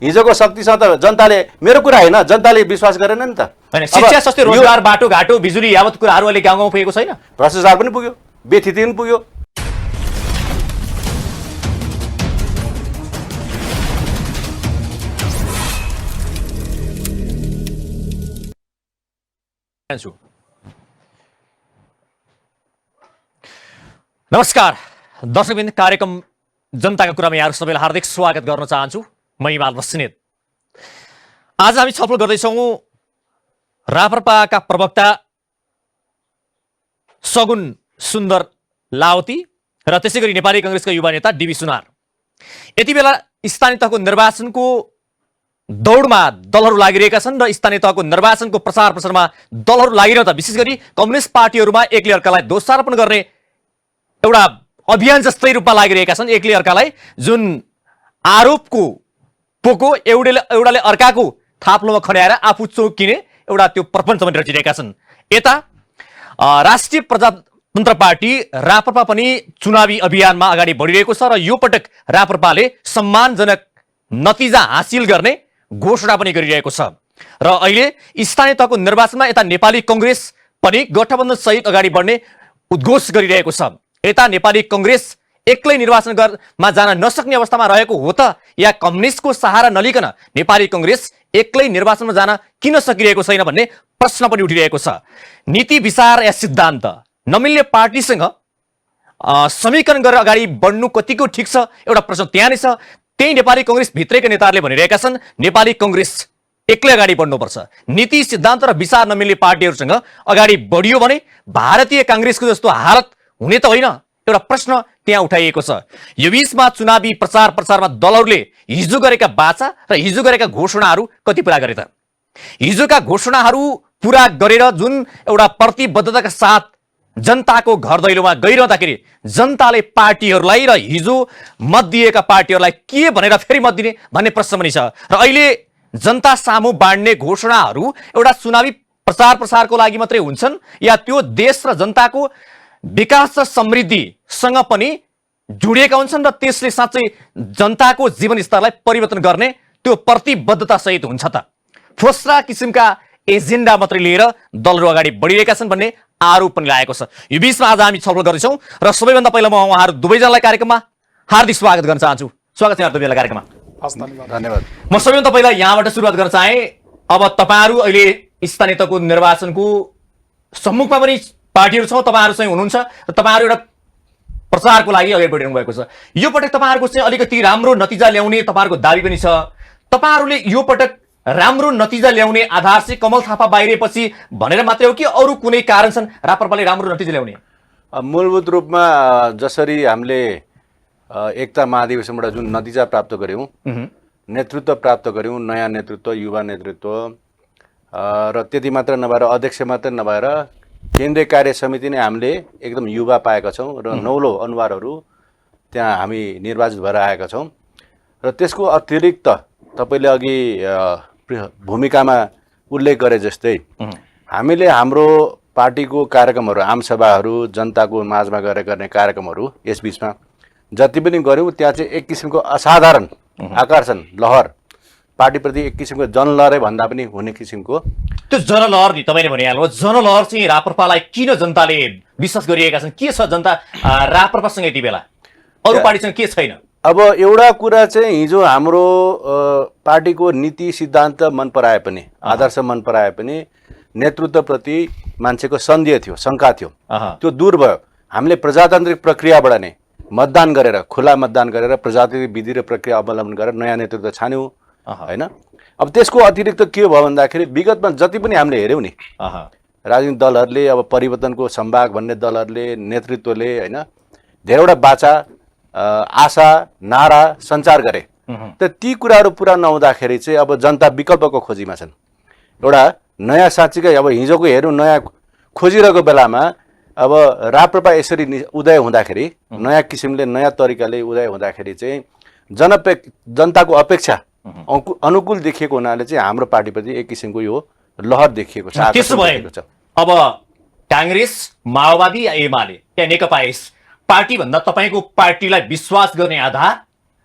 हिजोको शक्तिसँग त जनताले मेरो कुरा होइन जनताले विश्वास गरेन नि त। शिक्षा स्वास्थ्य रोजगार बाटोघाटो बिजुली यावत कुराहरू अहिले गाउँ गाउँ पुगेको छैन। भ्रष्टाचार पनि पुग्यो, बेथिति पनि पुग्यो। नमस्कार दर्शकवृन्द, कार्यक्रम जनताका कुरामा यहाँहरू सबैलाई हार्दिक स्वागत गर्न चाहन्छु। म हिमाल बस्नेत। आज हामी छलफल गर्दैछौँ राप्रपाका प्रवक्ता सगुन सुन्दर लावती र त्यसै गरी नेपाली कांग्रेसका युवा नेता डीबी सुनार। यति बेला स्थानीय तहको निर्वाचनको दौडमा दलहरू लागिरहेका छन् र स्थानीय तहको निर्वाचनको प्रचार प्रसारमा दलहरू लागिरहँदा विशेष गरी कम्युनिस्ट पार्टीहरूमा एकले अर्कालाई दोषारोपण गर्ने एउटा अभियान जस्तै रूपमा लागिरहेका छन्। एकले अर्कालाई जुन आरोपको पोको एउटाले अर्काको थाप्लोमा खड्याएर आफू चौकिने एउटा त्यो प्रपञ्च पनि रचिरहेका छन्। यता राष्ट्रिय प्रजातन्त्र पार्टी राप्रपा पनि चुनावी अभियानमा अगाडि बढिरहेको छ र यो पटक राप्रपाले सम्मानजनक नतिजा हासिल गर्ने घोषणा पनि गरिरहेको छ र अहिले स्थानीय तहको निर्वाचनमा यता नेपाली कांग्रेस पनि गठबन्धन सहित अगाडि बढ्ने उद्घोष गरिरहेको छ। यता नेपाली कांग्रेस एक्लै निर्वाचनमा जान नसक्ने अवस्थामा रहेको हो त या कम्युनिस्टको सहारा नलिकन नेपाली कांग्रेस एक्लै निर्वाचनमा जान किन सकिरहेको छैन भन्ने प्रश्न पनि उठिरहेको छ। नीति विचार या सिद्धान्त नमिल्ने पार्टीसँग समीकरण गरेर अगाडि बढ्नु कतिको ठिक छ एउटा प्रश्न त्यहाँ नै छ। त्यही नेपाली कांग्रेस भित्रैका नेताहरूले भनिरहेका छन् नेपाली कांग्रेस एक्लै अगाडि बढ्नुपर्छ। नीति सिद्धान्त र विचार नमिल्ने पार्टीहरूसँग अगाडि बढियो भने भारतीय कांग्रेसको जस्तो हालत हुने त होइन, एउटा प्रश्न त्यहाँ उठाइएको छ। यो बीचमा चुनावी प्रचार प्रसारमा दलहरूले हिजो गरेका बाचा र हिजो गरेका घोषणाहरू कति पूरा गरे त? हिजोका घोषणाहरू पूरा गरेर जुन एउटा प्रतिबद्धताका साथ जनताको घर दैलोमा गइरहँदाखेरि जनताले पार्टीहरूलाई र हिजो मत दिएका पार्टीहरूलाई के भनेर फेरि मत दिने भन्ने प्रश्न पनि छ। र अहिले जनता सामु बाँड्ने घोषणाहरू एउटा चुनावी प्रचार प्रसारको लागि मात्रै हुन्छन् या त्यो देश र जनताको विकास र समृद्धिसँग पनि जोडिएका हुन्छन् र त्यसले साँच्चै जनताको जीवनस्तरलाई परिवर्तन गर्ने त्यो प्रतिबद्धता सहित हुन्छ त? फोस्रा किसिमका एजेन्डा मात्रै लिएर दलहरू अगाडि बढिरहेका छन् भन्ने आरोप पनि लागेको छ। यो बीचमा आज हामी छलफल गर्दैछौँ र सबैभन्दा पहिला म उहाँहरू दुवैजनालाई कार्यक्रममा हार्दिक स्वागत गर्न चाहन्छु। स्वागत छ यहाँहरू दुवैजनालाई कार्यक्रममा। धन्यवाद। म सबैभन्दा पहिला यहाँबाट सुरुवात गर्न चाहे। अब तपाईहरू अहिले स्थानीय तहको निर्वाचनको सम्मुखमा पनि पार्टीहरू छौँ, तपाईहरू चाहिँ हुनुहुन्छ र तपाईहरू एउटा प्रचारको लागि अगाडि बढिरहनु भएको छ। यो पटक तपाईहरूको चाहिँ अलिकति राम्रो नतिजा ल्याउने तपाईहरूको दाबी पनि छ। तपाईहरूले यो पटक राम्रो नतिजा ल्याउने आधार चाहिँ कमल थापा बाहिरिएपछि भनेर मात्रै हो कि अरू कुनै कारण छन् राप्रपाले राम्रो नतिजा ल्याउने? मूलभूत रूपमा जसरी हामीले एकता महाधिवेशनबाट जुन नतिजा प्राप्त गर्यौँ, नेतृत्व प्राप्त गर्यौँ, नयाँ नेतृत्व, युवा नेतृत्व र त्यति मात्र नभएर अध्यक्ष मात्र नभएर केन्द्रीय कार्य समिति नै हामीले एकदम युवा पाएका छौँ र नौलो अनुहारहरू त्यहाँ हामी निर्वाचित भएर आएका छौँ। र त्यसको अतिरिक्त तपाईँले अघि भूमिकामा उल्लेख गरे जस्तै हामीले हाम्रो पार्टीको कार्यक्रमहरू, आमसभाहरू, जनताको माझमा गएर गर्ने कार्यक्रमहरू यसबीचमा जति पनि गऱ्यौँ त्यहाँ चाहिँ एक किसिमको असाधारण आकर्षण लहर, पार्टीप्रति एक किसिमको जनलहरै भन्दा पनि हुने किसिमको त्यो जनलहर नि तपाईँले भनिहाल्नु, जनलहर चाहिँ राप्रपालाई किन जनताले विश्वास गरिरहेका छन्? के छ जनता राप्रपासँग यति बेला, अरू पार्टीसँग के छैन? अब एउटा कुरा चाहिँ हिजो हाम्रो पार्टीको नीति सिद्धान्त मन पराए पनि, आदर्श मन पराए पनि नेतृत्वप्रति मान्छेको सन्देह थियो, शङ्का थियो, त्यो दूर भयो। हामीले प्रजातान्त्रिक प्रक्रियाबाट नै मतदान गरेर, खुला मतदान गरेर, प्रजातान्त्रिक विधि र प्रक्रिया अवलम्बन गरेर नयाँ नेतृत्व छान्यौँ होइन। अब त्यसको अतिरिक्त के भयो भन्दाखेरि विगतमा जति पनि हामीले हेऱ्यौँ नि राजनीतिक दलहरूले, अब परिवर्तनको सम्भाग भन्ने दलहरूले, नेतृत्वले होइन धेरैवटा बाचा, आशा, नारा सञ्चार गरे। त ती कुराहरू पुरा नहुँदाखेरि चाहिँ अब जनता विकल्पको खोजीमा छन्। एउटा नयाँ साँच्चीकै अब हिजोको हेरौँ नयाँ खोजिरहेको बेलामा अब राप्रपा यसरी उदय हुँदाखेरि, नयाँ किसिमले नयाँ तरिकाले उदय हुँदाखेरि चाहिँ जनताको अपेक्षा अनुकूल देखिएको हुनाले चाहिँ हाम्रो पार्टीप्रति एक किसिमको यो लहर देखिएको छ। त्यसो भए अब कांग्रेस, माओवादी या एमाले या नेकपा यस पार्टी भन्दा तपाईको पार्टीलाई विश्वास गर्ने आधार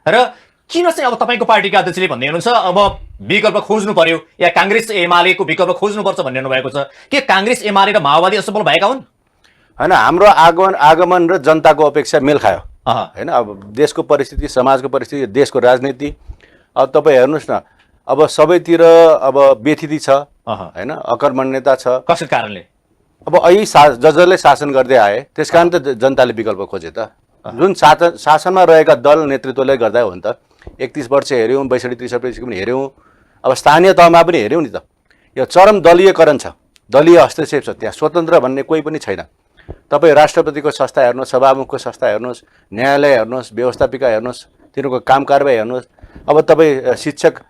र किन चाहिँ अब तपाईँको पार्टीका अध्यक्षले भन्दै हुनुहुन्छ अब विकल्प खोज्नु पर्यो या काङ्ग्रेस एमालेको विकल्प खोज्नुपर्छ भन्ने हुनुभएको छ के काङ्ग्रेस एमाले र माओवादी असफल भएका हुन् होइन हाम्रो आगमन र जनताको अपेक्षा मेल खायो होइन अब देशको परिस्थिति समाजको परिस्थिति देशको राजनीति अब तपाईँ हेर्नुहोस् न अब सबैतिर अब व्यथिति छ होइन अकर्मण्यता छ कसरी कारणले अब अहिले जसले शासन गर्दै आए त्यस कारण त जनताले विकल्प खोजे त जुन शासनमा रहेका दल नेतृत्वले गर्दा हो नि त 31 वर्ष हेऱ्यौँ 62-63 वर्षको पनि हेऱ्यौँ अब स्थानीय तहमा पनि हेऱ्यौँ नि त यो चरम दलीयकरण छ दलीय हस्तक्षेप छ त्यहाँ स्वतन्त्र भन्ने कोही पनि छैन तपाईँ राष्ट्रपतिको संस्था हेर्नुहोस् सभामुखको संस्था हेर्नुहोस् न्यायालय हेर्नुहोस् व्यवस्थापिका हेर्नुहोस् तिनीहरूको काम कारबाही हेर्नुहोस् अब तपाईँ शिक्षक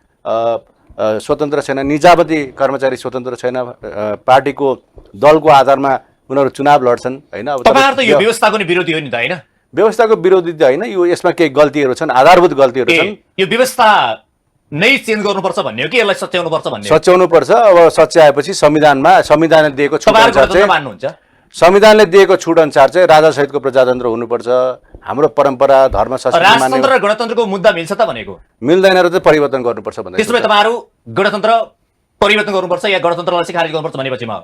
स्वतन्त्र छैन निजामती कर्मचारी स्वतन्त्र छैन पार्टीको दलको आधारमा उनीहरू चुनाव लड्छन् होइन अब तपाईँहरू त यो व्यवस्थाको नि विरोधी हो नि त होइन व्यवस्थाको विरोधी त होइन यो यसमा केही गल्तीहरू छन् आधारभूत गल्तीहरू छन् यो व्यवस्था नै चेन्ज गर्नुपर्छ भन्ने हो कि यसलाई सच्याउनुपर्छ भन्ने हो सच्याउनुपर्छ अब सच्याएपछि संविधानले दिएको छुट अनुसार चाहिँ मान्नुहुन्छ संविधानले दिएको छुट अनुसार चाहिँ राजा सहितको प्रजातन्त्र हुनुपर्छ हाम्रो परम्परा धर्म संस्कृति राजतन्त्र र गणतन्त्रको मुद्दा मिल्छ त भनेको मिल्दैन र चाहिँ परिवर्तन गर्नुपर्छ भन्दै त्यसो भए तपाईँहरू गणतन्त्र परिवर्तन गर्नुपर्छ या गणतन्त्रलाई चाहिँ खारेज गर्नुपर्छ भनेपछि म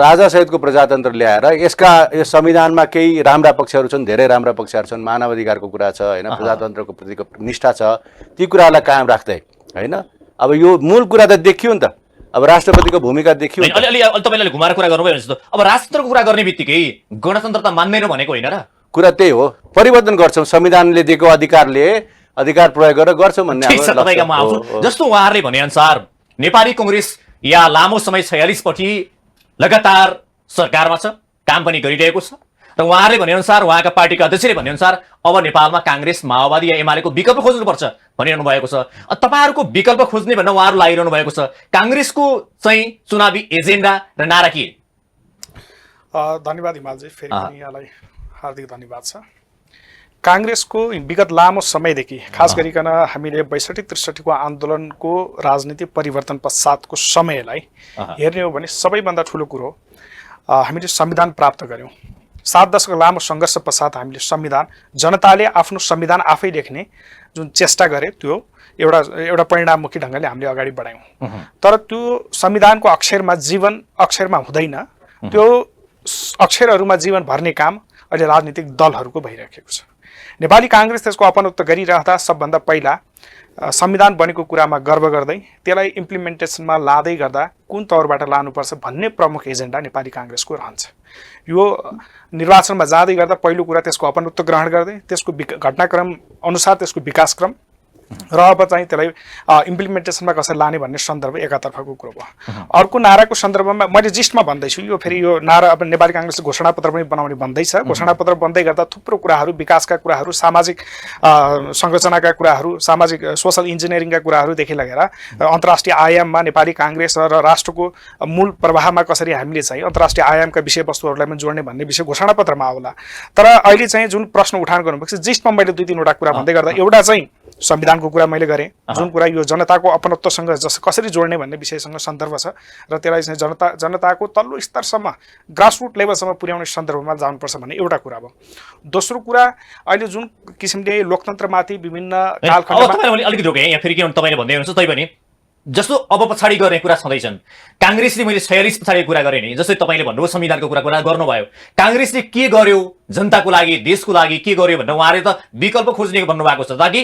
राजा सहितको प्रजातन्त्र ल्याएर यसका यो संविधानमा केही राम्रा पक्षहरू छन् धेरै राम्रा पक्षहरू छन् मानवाधिकारको कुरा छ होइन प्रजातन्त्रको प्रतिको निष्ठा छ ती कुरालाई कायम राख्दै होइन अब यो मूल कुरा त देखियो नि त अब राष्ट्रपतिको भूमिका देखियो अलि तपाईँले घुमाएर कुरा गर्नुभयो जस्तो अब राष्ट्रको कुरा गर्ने बित्तिकै गणतन्त्र त मान्दैन भनेको होइन र कुरा त्यही हो परिवर्तन गर्छौँ संविधानले दिएको अधिकार प्रयोग गरेर गर्छौँ भन्ने ठिक छ तपाईँका म आउँछु जस्तो उहाँहरूले भनेअनुसार नेपाली कङ्ग्रेस या लामो समय 46 पटि लगातार सरकारमा छ काम पनि गरिरहेको छ र उहाँहरूले भनेअनुसार उहाँका पार्टीका अध्यक्षले भनेअनुसार अब नेपालमा काङ्ग्रेस माओवादी या एमालेको विकल्प खोज्नुपर्छ भनिरहनु भएको छ तपाईँहरूको विकल्प खोज्ने भनेर उहाँहरू लागिरहनु भएको छ काङ्ग्रेसको चाहिँ चुनावी एजेन्डा र नारा के धन्यवाद हिमालजी फेरि पनि यहाँलाई हार्दिक धन्यवाद छ काङ्ग्रेसको विगत लामो समयदेखि खास गरिकन हामीले 62-63 को आन्दोलनको राजनीति परिवर्तन पश्चातको समयलाई हेर्ने हो भने सबैभन्दा ठुलो कुरो हामीले संविधान प्राप्त गर्यौँ 7 दशक लामो सङ्घर्ष पश्चात हामीले संविधान जनताले आफ्नो संविधान आफै लेख्ने जुन चेष्टा गरे त्यो एउटा परिणाममुखी ढङ्गले हामीले अगाडि बढायौँ तर त्यो संविधानको अक्षरमा हुँदैन त्यो अक्षरहरूमा जीवन भर्ने काम अहिले राजनीतिक दलहरूको भइरहेको छ नेपाली काङ्ग्रेस त्यसको अपनत्व गरिरहँदा सबभन्दा पहिला संविधान बनेको कुरामा गर्व गर्दै त्यसलाई इम्प्लिमेन्टेसनमा लाँदै गर्दा कुन तौरबाट लानुपर्छ भन्ने प्रमुख एजेन्डा नेपाली काङ्ग्रेसको रहन्छ यो निर्वाचनमा जाँदै गर्दा पहिलो कुरा त्यसको अपनत्व ग्रहण गर्दै त्यसको घटनाक्रम अनुसार त्यसको विकासक्रम र अब चाहिँ त्यसलाई इम्प्लिमेन्टेसनमा कसरी लाने भन्ने सन्दर्भ एकातर्फको कुरो भयो अर्को नाराको सन्दर्भमा मैले जिस्टमा भन्दैछु यो फेरि यो नारा अब नेपाली काङ्ग्रेसले घोषणापत्र पनि बनाउने भन्दैछ घोषणापत्र बन्दै गर्दा थुप्रो कुराहरू विकासका कुराहरू सामाजिक संरचनाका कुराहरू सामाजिक सोसल इन्जिनियरिङका कुराहरूदेखि लगेर अन्तर्राष्ट्रिय आयाममा नेपाली काङ्ग्रेस र राष्ट्रको मूल प्रवाहमा कसरी हामीले चाहिँ अन्तर्राष्ट्रिय आयामका विषयवस्तुहरूलाई पनि जोड्ने भन्ने विषय घोषणापत्रमा आउला तर अहिले चाहिँ जुन प्रश्न उठान गर्नुभएको छ जिस्टमा मैले 2-3 वटा कुरा भन्दै गर्दा एउटा चाहिँ संविधानको कुरा मैले गरेँ जुन कुरा यो जनताको अपनत्वसँग कसरी जोड्ने भन्ने विषयसँग सन्दर्भ छ र त्यसलाई चाहिँ जनताको तल्लो स्तरसम्म ग्रासरुट लेभलसम्म पुर्याउने सन्दर्भमा जानुपर्छ भन्ने एउटा कुरा भयो दोस्रो कुरा अहिले जुन किसिमले लोकतन्त्रमाथि विभिन्न कालखण्डमा अलिकति रोके यहाँ फेरि के तपाईँले भन्दै हुनुहुन्छ तै पनि जस्तो अब पछाडि गर्ने कुरा छँदैछन् काङ्ग्रेसले मैले 46 पछाडिको कुरा गरेँ नि जस्तै तपाईँले भन्नुभयो संविधानको कुरा गर्नुभयो काङ्ग्रेसले के गर्यो जनताको लागि देशको लागि के गर्यो भनेर उहाँहरूले त विकल्प खोज्ने भन्नुभएको छ ताकि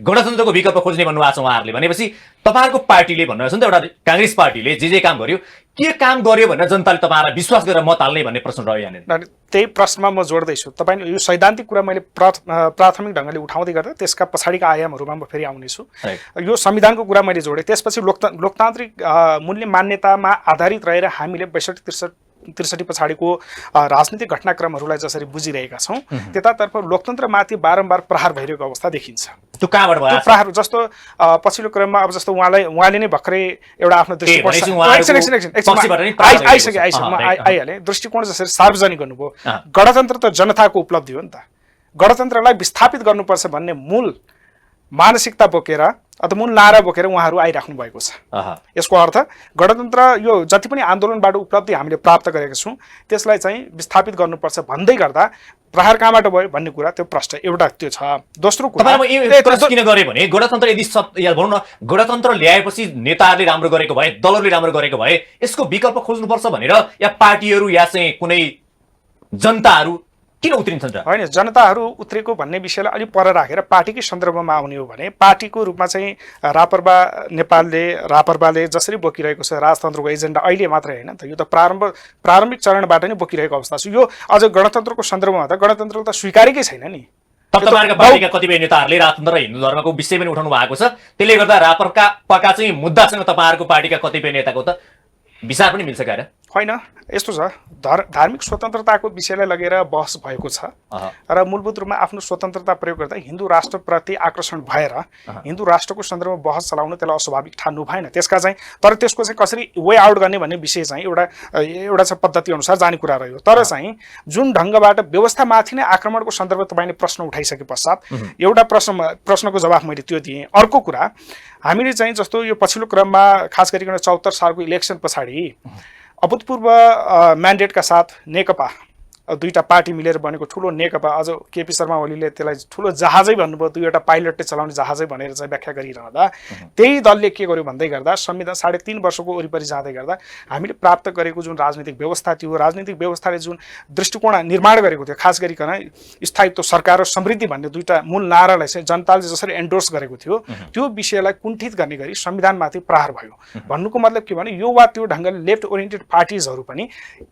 गणतन्त्रको विकल्प खोज्ने भन्नुभएको छ उहाँहरूले भनेपछि तपाईँहरूको पार्टीले भन्नुभएको छ नि त एउटा काङ्ग्रेस पार्टीले जे काम गर्यो के काम गर्यो भनेर जनताले तपाईँहरूलाई विश्वास गरेर मत हाल्ने भन्ने प्रश्न रह्यो यहाँनिर त्यही प्रश्नमा म जोड्दैछु तपाईँ यो सैद्धान्तिक कुरा मैले प्राथमिक ढङ्गले उठाउँदै गर्दा त्यसका पछाडिका आयामहरूमा म फेरि आउनेछु यो संविधानको कुरा मैले जोडेँ त्यसपछि लोकतान्त्रिक मूल्य मान्यतामा आधारित रहेर हामीले 62-63 पछाडिको राजनीतिक घटनाक्रमहरूलाई जसरी बुझिरहेका छौँ त्यतातर्फ लोकतन्त्रमाथि बारम्बार प्रहार भइरहेको अवस्था देखिन्छ त्यो कहाँबाट भयो प्रहार जस्तो पछिल्लो क्रममा अब जस्तो उहाँले नै भर्खरै एउटा आफ्नो आइहाले दृष्टिकोण जसरी सार्वजनिक गर्नुभयो गणतन्त्र त जनताको उपलब्धि हो नि त गणतन्त्रलाई विस्थापित गर्नुपर्छ भन्ने मूल मानसिकता बोकेर अथवा मूल नारा बोकेर उहाँहरू आइराख्नु भएको छ यसको अर्थ गणतन्त्र यो जति पनि आन्दोलनबाट उपलब्धि हामीले प्राप्त गरेका छौँ त्यसलाई चाहिँ विस्थापित गर्नुपर्छ भन्दै गर्दा प्रहार कहाँबाट भयो भन्ने कुरा त्यो प्रश्न एउटा त्यो छ। दोस्रो कुरा तपाईँलाई म यो प्रश्न किन गरेँ भने गणतन्त्र यदि या भनौँ न गणतन्त्र ल्याएपछि नेताहरूले राम्रो गरेको भए दलहरूले राम्रो गरेको भए यसको विकल्प खोज्नुपर्छ भनेर या पार्टीहरू या चाहिँ कुनै जनताहरू किन उत्रिन्छन् र? होइन, जनताहरू उत्रेको भन्ने विषयलाई अलिक पर राखेर पार्टीकै सन्दर्भमा आउने हो भने पार्टीको रूपमा चाहिँ रापरपाले जसरी बोकिरहेको छ राजतन्त्रको एजेन्डा अहिले मात्रै होइन त, यो त प्रारम्भिक चरणबाट नै बोकिरहेको अवस्था छ। यो अझ गणतन्त्रको सन्दर्भमा त गणतन्त्र त स्वीकारेकै छैन नि। तपाईँहरूको पार्टीका कतिपय नेताहरूले राजतन्त्र र हिन्दू धर्मको विषय पनि उठाउनु भएको छ, त्यसले गर्दा रापरपा चाहिँ मुद्दासँग तपाईँहरूको पार्टीका कतिपय नेताको त विचार पनि मिल्छ क्या? होइन, यस्तो छ, धार्मिक स्वतन्त्रताको विषयलाई लगेर बहस भएको छ र मूलभूत रूपमा आफ्नो स्वतन्त्रता प्रयोग गर्दा हिन्दू राष्ट्रप्रति आकर्षण भएर हिन्दू राष्ट्रको सन्दर्भमा बहस चलाउनु त्यसलाई अस्वाभाविक ठान्नु भएन। त्यसका चाहिँ तर त्यसको चाहिँ कसरी वे आउट गर्ने भन्ने विषय चाहिँ एउटा चाहिँ पद्धति अनुसार जाने कुरा रह्यो। तर चाहिँ जुन ढङ्गबाट व्यवस्थामाथि नै आक्रमणको सन्दर्भ तपाईँले प्रश्न उठाइसके पश्चात एउटा प्रश्नको जवाफ मैले त्यो दिएँ। अर्को कुरा, हामीले चाहिँ जस्तो यो पछिल्लो क्रममा खास गरिकन 74 सालको इलेक्सन पछाडि अभूतपूर्व म्यान्डेटका साथ नेकपा दुईटा पार्टी मिलेर बनेको ठुलो नेकपा, अझ केपी शर्मा ओलीले त्यसलाई ठुलो जहाजै भन्नुभयो, दुईवटा पाइलटले चलाउने जहाजै भनेर चाहिँ व्याख्या गरिरहँदा त्यही दलले के गर्यो भन्दै गर्दा संविधान 3.5 वर्षको वरिपरि जाँदै गर्दा हामीले प्राप्त गरेको जुन राजनीतिक व्यवस्था थियो, राजनीतिक व्यवस्थाले जुन दृष्टिकोण निर्माण गरेको थियो, खास गरिकन स्थायित्व सरकार र समृद्धि भन्ने दुईटा मूल नारालाई चाहिँ जनताले जसरी एन्डोर्स गरेको थियो त्यो विषयलाई कुण्ठित गर्ने गरी संविधानमाथि प्रहार भयो। भन्नुको मतलब के भने यो वा त्यो ढङ्गले लेफ्ट ओरिएन्टेड पार्टिजहरू पनि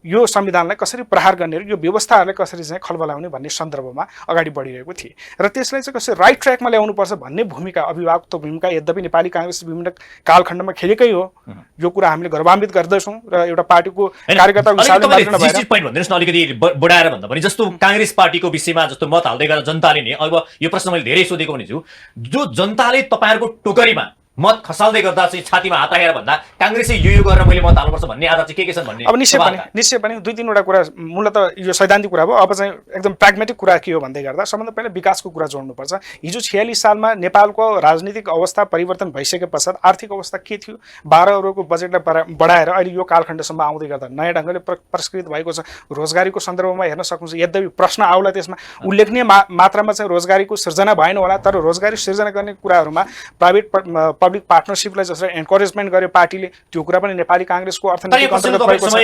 यो संविधानलाई कसरी प्रहार गर्ने र यो व्यवस्थाहरूलाई कसरी चाहिँ खलबलाउने भन्ने सन्दर्भमा अगाडि बढिरहेको थिए र त्यसलाई चाहिँ कसरी राइट ट्र्याकमा ल्याउनुपर्छ भन्ने भूमिका, अभिभावकत्व भूमिका यद्यपि नेपाली काङ्ग्रेस विभिन्न कालखण्डमा खेलेकै हो। यो कुरा हामीले गर्वान्वित गर्दछौँ र एउटा पार्टीको कार्यकर्ता हिसाबले मात्र नभएर पोइन्ट भनिदिनुहोस् न अलिकति बढाएर भन्दा पनि जस्तो काङ्ग्रेस पार्टीको विषयमा जस्तो मत हाल्दै गर्दा जनताले नै, अब यो प्रश्न मैले धेरै सोधेको पनि छु, जो जनताले तपाईँहरूको टोकरीमा मत खसाल्दै गर्दा चाहिँ छातीमा हात राखेर भन्दा काङ्ग्रेसले यो गरेर मैले मत हाल्नुपर्छ भन्ने आधार चाहिँ के छन् भन्ने? अब निश्चय पनि दुई तीनवटा कुरा, मूलत यो सैद्धान्तिक कुरा भयो। अब चाहिँ एकदम प्राग्मेटिक कुरा के हो भन्दै गर्दा सबभन्दा पहिला विकासको कुरा जोड्नुपर्छ। हिजो 46 सालमा नेपालको राजनीतिक अवस्था परिवर्तन भइसके पश्चात आर्थिक अवस्था के थियो? 12 अरबको बजेटलाई बढाएर अहिले यो कालखण्डसम्म आउँदै गर्दा नयाँ ढङ्गले परिष्कृत भएको छ। रोजगारीको सन्दर्भमा हेर्न सक्नुहुन्छ, यद्यपि प्रश्न आउला त्यसमा उल्लेखनीय मात्रामा चाहिँ रोजगारीको सृजना भएन होला, तर रोजगारी सृजना गर्ने कुराहरूमा प्राइभेट पब्लिक पार्टनरसिपलाई जसरी एन्करेजमेन्ट गर्यो पार्टीले, त्यो कुरा पनि नेपाली काङ्ग्रेसको अर्थनीतिक अन्तर्गत भएको छ।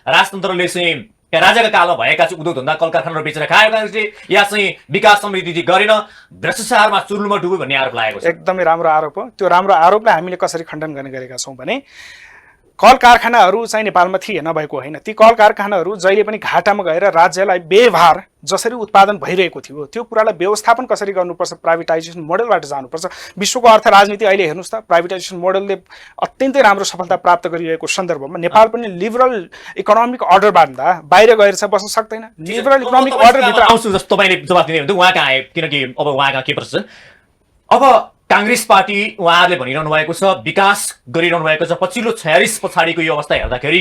राजतन्त्रले चाहिँ राजाका कालमा भएका चाहिँ उद्योग धन्दा कल कारखानाहरू बेचेर खायो काङ्ग्रेसले, या चाहिँ विकास समृद्धि गरेन, भ्रष्टाचारमा चुरुलमा डुब्यो भन्ने आरोप लागेको छ। एकदमै राम्रो आरोप हो। त्यो राम्रो आरोपलाई हामीले कसरी खण्डन गर्ने गरेका छौँ भने कल कारखानाहरू चाहिँ नेपालमा थिए, नभएको होइन। ती कल कारखानाहरू जहिले पनि घाटामा गएर राज्यलाई बेभार जसरी उत्पादन भइरहेको थियो त्यो कुरालाई व्यवस्थापन कसरी गर्नुपर्छ, प्राइभेटाइजेसन मोडलबाट जानुपर्छ। विश्वको अर्थ राजनीति अहिले हेर्नुहोस् त, प्राइभेटाइजेसन मोडलले अत्यन्तै राम्रो सफलता प्राप्त गरिरहेको सन्दर्भमा नेपाल पनि लिबरल इकोनोमिक अर्डरबाट बाहिर गएर चाहिँ बस्न सक्दैन। लिबरल इकोनोमिक अर्डरभित्र आउँछु जस्तो तपाईँले जवाफ दिने उहाँ कहाँ आए, किनकि अब उहाँका के प्रश्न छन्। अब काङ्ग्रेस पार्टी उहाँहरूले भनिरहनु भएको छ, विकास गरिरहनु भएको छ, पछिल्लो 46 पछाडिको यो अवस्था हेर्दाखेरि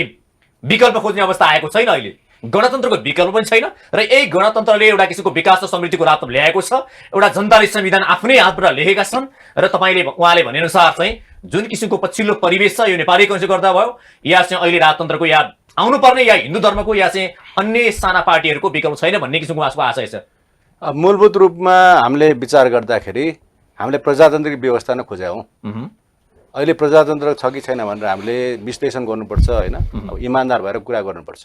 विकल्प खोज्ने अवस्था आएको छैन। अहिले गणतन्त्रको विकल्प पनि छैन र यही गणतन्त्रले एउटा किसिमको विकास र समृद्धिको रात ल्याएको छ। एउटा जनताले संविधान आफ्नै हातबाट लेखेका छन् र उहाँले भनेअनुसार चाहिँ जुन किसिमको पछिल्लो परिवेश छ यो नेपाली काङ्ग्रेसले गर्दा भयो या चाहिँ अहिले राजतन्त्रको या आउनुपर्ने या हिन्दू धर्मको या चाहिँ अन्य साना पार्टीहरूको विकल्प छैन भन्ने किसिमको उहाँको आशय छ। मूलभूत रूपमा हामीले विचार गर्दाखेरि हामीले प्रजातान्त्रिक व्यवस्था नै खोज्यौँ। अहिले प्रजातन्त्र छ कि छैन भनेर हामीले विश्लेषण गर्नुपर्छ होइन। अब इमान्दार भएर कुरा गर्नुपर्छ।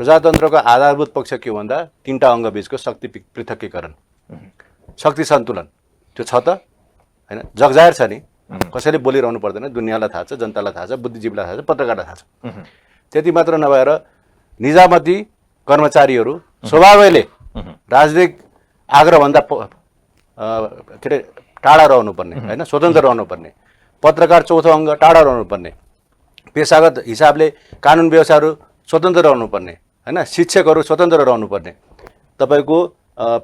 प्रजातन्त्रको आधारभूत पक्ष के भन्दा 3टा अङ्ग बीचको शक्ति पृथकीकरण, शक्ति सन्तुलन, त्यो छ त होइन। जगजाहेर छ नि, कसैले बोलिरहनु पर्दैन, दुनियाँलाई थाहा छ, जनतालाई थाहा छ, बुद्धिजीवीलाई थाहा छ, पत्रकारलाई थाहा छ। त्यति मात्र नभएर निजामती कर्मचारीहरू स्वभावैले राजनीतिक आग्रहभन्दा के अरे टाढा रहनुपर्ने होइन, स्वतन्त्र रहनुपर्ने। पत्रकार चौथो अङ्ग टाढा रहनुपर्ने। पेसागत हिसाबले कानुन व्यवस्थाहरू स्वतन्त्र रहनुपर्ने होइन। शिक्षकहरू स्वतन्त्र रहनुपर्ने। तपाईँको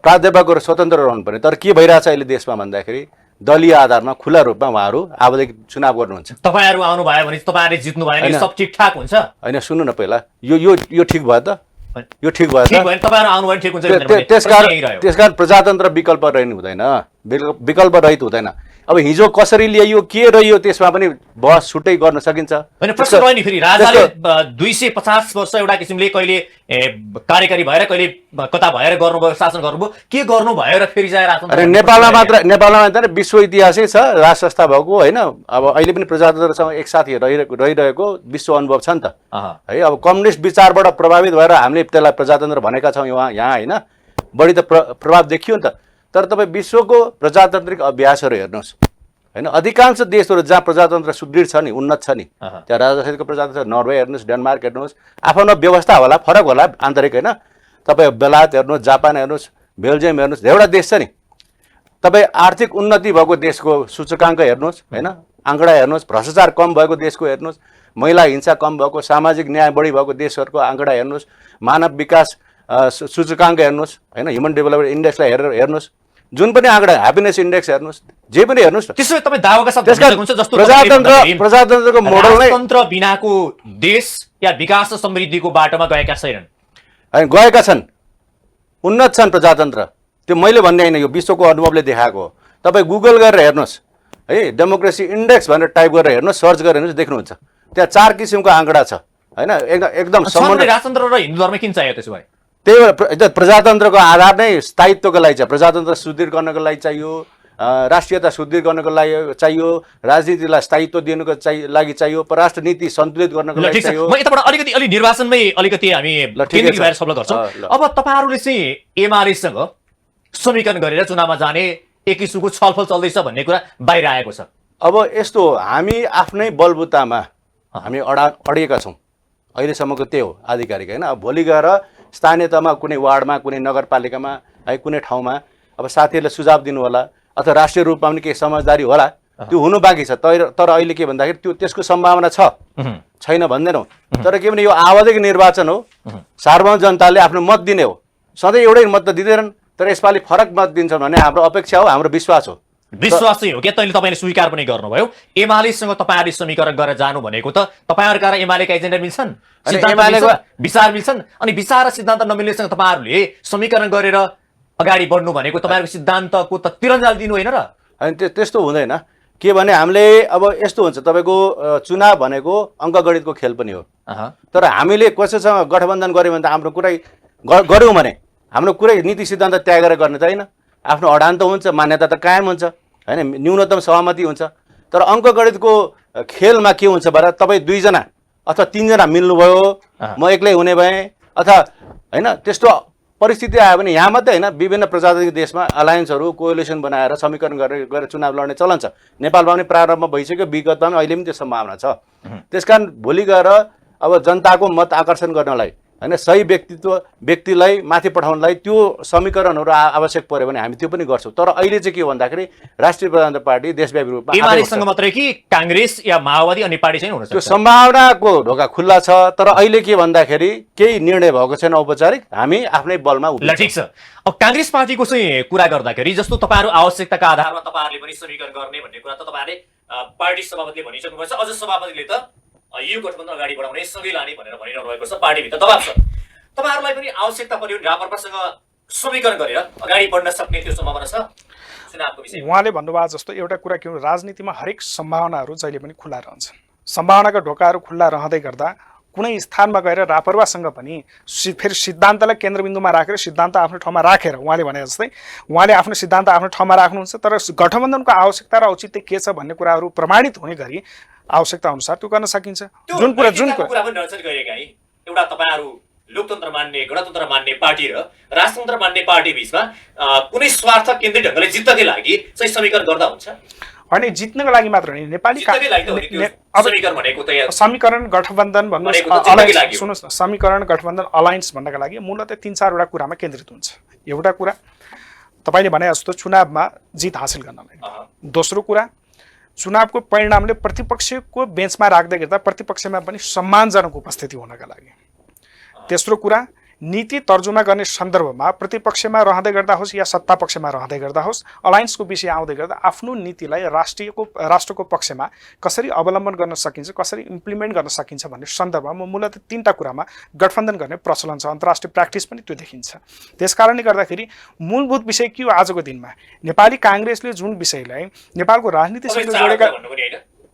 प्राध्यापकहरू स्वतन्त्र रहनुपर्ने। तर के भइरहेछ अहिले देशमा भन्दाखेरि दलीय आधारमा खुला रूपमा उहाँहरू अबदेखि चुनाव गर्नुहुन्छ। तपाईँहरू आउनुभयो भने तपाईँहरूले जित्नु भयो भने सब ठिकठाक हुन्छ होइन। सुन्नु न, पहिला यो ठिक भयो त, यो ठिक भयो त। तपाईँहरू आउनुभयो भने ठिक हुन्छ। त्यसकारण प्रजातन्त्र विकल्प रहिनु हुँदैन, विकल्प रहित हुँदैन। अब हिजो कसरी ल्याइयो के रह्यो त्यसमा पनि बहस छुट्टै गर्न सकिन्छ। होइन प्रश्न रह्यो नि फेरि राजाले 250 वर्ष एउटा किसिमले कहिले कार्यकारी भएर कहिले कता भएर गर्नुभयो शासन गर्नुभयो के गर्नु भयो र फेरि चाहिँ राजतन्त्र अरे नेपालमा मात्र विश्व इतिहासै छ राज संस्था भएको होइन। अब अहिले पनि प्रजातन्त्रसँग एकसाथ रहिरहेको विश्व अनुभव छ नि त है। अब कम्युनिस्ट विचारबाट प्रभावित भएर हामीले त्यसलाई प्रजातन्त्र भनेका छौँ यहाँ होइन, बढी त प्रभाव देखियो नि त। तर तपाईँ विश्वको प्रजातान्त्रिक अभ्यासहरू हेर्नुहोस् होइन, अधिकांश देशहरू जहाँ प्रजातन्त्र सुदृढ छ नि, उन्नत छ नि, त्यहाँ राजासहितको प्रजातन्त्र नर्वे हेर्नुहोस्, डेनमार्क हेर्नुहोस्, आफ्नो व्यवस्था होला, फरक होला आन्तरिक होइन। तपाईँ बेलायत हेर्नुहोस्, जापान हेर्नुहोस्, बेल्जियम हेर्नुहोस्, धेरैवटा देश छ नि। तपाईँ आर्थिक उन्नति भएको देशको सूचकाङ्क हेर्नुहोस् होइन, आँकडा हेर्नुहोस्, भ्रष्टाचार कम भएको देशको हेर्नुहोस्, महिला हिंसा कम भएको, सामाजिक न्याय बढी भएको देशहरूको आँकडा हेर्नुहोस्, मानव विकास सूचकाङ्क हेर्नुहोस् होइन, ह्युमन डेभलपमेन्ट इन्डेक्सलाई हेर्नुहोस्, जुन पनि आँकडा ह्याप्पिनेस इन्डेक्स हेर्नुहोस्, जे पनि हेर्नुहोस् न। त्यसो तपाईँ दावाका साथ जस्तो प्रजातन्त्रको मोडल नै तन्त्र बिनाको देश या विकास र समृद्धिको बाटोमा गएका छैनन् होइन, गएका छन्, उन्नत छन् प्रजातन्त्र। त्यो मैले भन्ने होइन, यो विश्वको अनुभवले देखाएको हो। तपाईँ गुगल गरेर हेर्नुहोस् है, डेमोक्रेसी इन्डेक्स भनेर टाइप गरेर हेर्नुहोस्, सर्च गरेर हेर्नुहोस्, देख्नुहुन्छ त्यहाँ 4 किसिमको आँकडा छ होइन। एकदम राजतन्त्र र हिन्दू धर्म किन चाहियो त्यसो भए? त्यही भएर प्रजातन्त्रको आधार नै स्थायित्वको लागि छ। प्रजातन्त्र सुदृढ गर्नको लागि चाहियो, राष्ट्रियता सुदृढ गर्नको लागि चाहियो, राजनीतिलाई स्थायित्व दिनुको लागि चाहियो, परराष्ट्र नीति सन्तुलित गर्नको लागि चाहियो। म यताबाट अलि निर्वाचनमै अलिकति हामी केन्द्रित भएर सल्लाह गर्छौँ। अब तपाईँहरूले चाहिँ एमालेसँग समीकरण गरेर चुनावमा जाने एक किसिमको छलफल चल्दैछ भन्ने कुरा बाहिर आएको छ। अब यस्तो हो, हामी आफ्नै बलबुतामा हामी अडिएका छौँ, अहिलेसम्मको त्यही हो आधिकारिक होइन। अब भोलि गएर स्थानीय तहमा कुनै वार्डमा, कुनै नगरपालिकामा है, कुनै ठाउँमा अब साथीहरूले सुझाव दिनु होला अथवा राष्ट्रिय रूपमा पनि केही समझदारी होला, त्यो हुनु बाँकी छ। तर अहिले के भन्दाखेरि त्यसको सम्भावना छैन भन्दैनौँ। तर के भने यो आवधिक निर्वाचन हो, सार्वजनिक जनताले आफ्नो मत दिने हो। सधैँ एउटै मत त दिँदैनन्, तर यसपालि फरक मत दिन्छन् भन्ने हाम्रो अपेक्षा हो, हाम्रो विश्वास हो। विश्वास चाहिँ हो क्या? तैँले तपाईँले स्वीकार पनि गर्नुभयो एमालेसँग तपाईँहरूले समीकरण गरेर जानु भनेको त तपाईँहरूका र एमालेका एजेन्डा मिल्छन्, विचार मिल्छन्, अनि विचार र सिद्धान्त नमिल्नेसँग तपाईँहरूले समीकरण गरेर अगाडि बढ्नु भनेको तपाईँहरूको सिद्धान्तको त तिरन्जाल दिनु होइन र? अनि त्यस्तो हुँदैन के भने हामीले अब यस्तो हुन्छ, तपाईँको चुनाव भनेको अङ्कगणितको खेल पनि हो। तर हामीले कसैसँग गठबन्धन गऱ्यौँ भने त हाम्रो कुरै गऱ्यौँ भने हाम्रो कुरै नीति सिद्धान्त त्यागेर गर्ने त होइन, आफ्नो अडान त हुन्छ, मान्यता त कायम हुन्छ होइन, न्यूनतम सहमति हुन्छ। तर अङ्कगणितको खेलमा के हुन्छ भने तपाईँ 2 जना अथवा 3 जना मिल्नुभयो, म एक्लै हुने भएँ अथवा होइन, त्यस्तो परिस्थिति आयो भने यहाँ मात्रै होइन, विभिन्न प्रजातान्त्रिक देशमा अलायन्सहरू कोएलिसन बनाएर समीकरण गरेर चुनाव लड्ने चलन छ। नेपालमा पनि प्रारम्भमा भइसक्यो, विगतमा पनि अहिले पनि त्यो सम्भावना छ। त्यसकारण भोलि गएर अब जनताको मत आकर्षण गर्नलाई होइन, सही व्यक्तिलाई माथि पठाउनलाई त्यो समीकरणहरू आवश्यक पर्यो भने हामी त्यो पनि गर्छौँ। तर अहिले चाहिँ के भन्दाखेरि राष्ट्रिय प्रजातन्त्र पार्टी देशव्यापी रूपमा एमालेसँग मात्रै कि काङ्ग्रेस या माओवादी अनि पार्टी चाहिँ हुन सक्छ? त्यो सम्भावनाको ढोका खुल्ला छ। तर अहिले के भन्दाखेरि केही निर्णय भएको छैन औपचारिक, हामी आफ्नै बलमा ल ठिक छ। अब काङ्ग्रेस पार्टीको चाहिँ कुरा गर्दाखेरि जस्तो तपाईँहरू आवश्यकताका आधारमा तपाईँहरूले पनि समीकरण गर्ने भन्ने कुरा त तपाईँहरूले पार्टी सभापतिले भनिसक्नु भएको छ, अझ सभापतिले त यो गठबन्धन अगाडि बढाउने सँगै लाने भनेर भनिरहनु भएको छ। पार्टीभित्र दबाब छ, तपाईँहरूलाई पनि आवश्यकता पर्यो राप्रपासँग समीकरण गरेर अगाडि बढ्न सक्ने त्यो सम्भावना छ चुनावको विषय? उहाँले भन्नुभएको जस्तो एउटा कुरा के हो, राजनीतिमा हरेक सम्भावनाहरू जहिले पनि खुल्ला रहन्छ। सम्भावनाका ढोकाहरू खुल्ला रहँदै गर्दा कुनै स्थानमा गएर रापरवासँग पनि फेरि सिद्धान्तलाई केन्द्रबिन्दुमा राखेर सिद्धान्त आफ्नो ठाउँमा राखेर उहाँले भने जस्तै उहाँले आफ्नो सिद्धान्त आफ्नो ठाउँमा राख्नुहुन्छ, तर गठबन्धनको आवश्यकता र औचित्य के छ भन्ने कुराहरू प्रमाणित हुने गरी आवश्यकता अनुसार त्यो गर्न सकिन्छ। जुन कुरा पनि नर्चर गरेका है, एउटा तपाईँहरू लोकतन्त्र मान्ने गणतन्त्र मान्ने पार्टी र राजतन्त्र मान्ने पार्टी बीचमा कुनै स्वार्थ केन्द्रित ढङ्गले जित्नकै लागि चाहिँ समीकरण गर्दा हुन्छ होइन? जित्नको लागि मात्र होइन, नेपाली समीकरण गठबन्धन भन्नुहोस्, सुन्नुहोस् न, समीकरण गठबन्धन अलायन्स भन्नका लागि मूलतः 3-4 वटा कुरामा केन्द्रित हुन्छ। एउटा कुरा तपाईँले भने जस्तो चुनावमा जित हासिल गर्नलाई, दोस्रो कुरा चुनावको परिणामले प्रतिपक्षको बेन्चमा राख्दै गर्दा प्रतिपक्षमा पनि सम्मानजनक उपस्थिति हुनका लागि, तेस्रो कुरा नीति तर्जुमा गर्ने सन्दर्भमा प्रतिपक्षमा रहँदै गर्दा होस् या सत्ता पक्षमा रहँदै गर्दा होस् अलायन्सको विषय आउँदै गर्दा आफ्नो नीतिलाई राष्ट्रको पक्षमा कसरी अवलम्बन गर्न सकिन्छ, कसरी इम्प्लिमेन्ट गर्न सकिन्छ भन्ने सन्दर्भमा मूलतः 3टा कुरामा गठबन्धन गर्ने प्रचलन छ, अन्तर्राष्ट्रिय प्र्याक्टिस पनि त्यो देखिन्छ। त्यसकारणले गर्दाखेरि मूलभूत विषय के हो आजको दिनमा? नेपाली काङ्ग्रेसले जुन विषयलाई नेपालको राजनीतिसँग जोडेका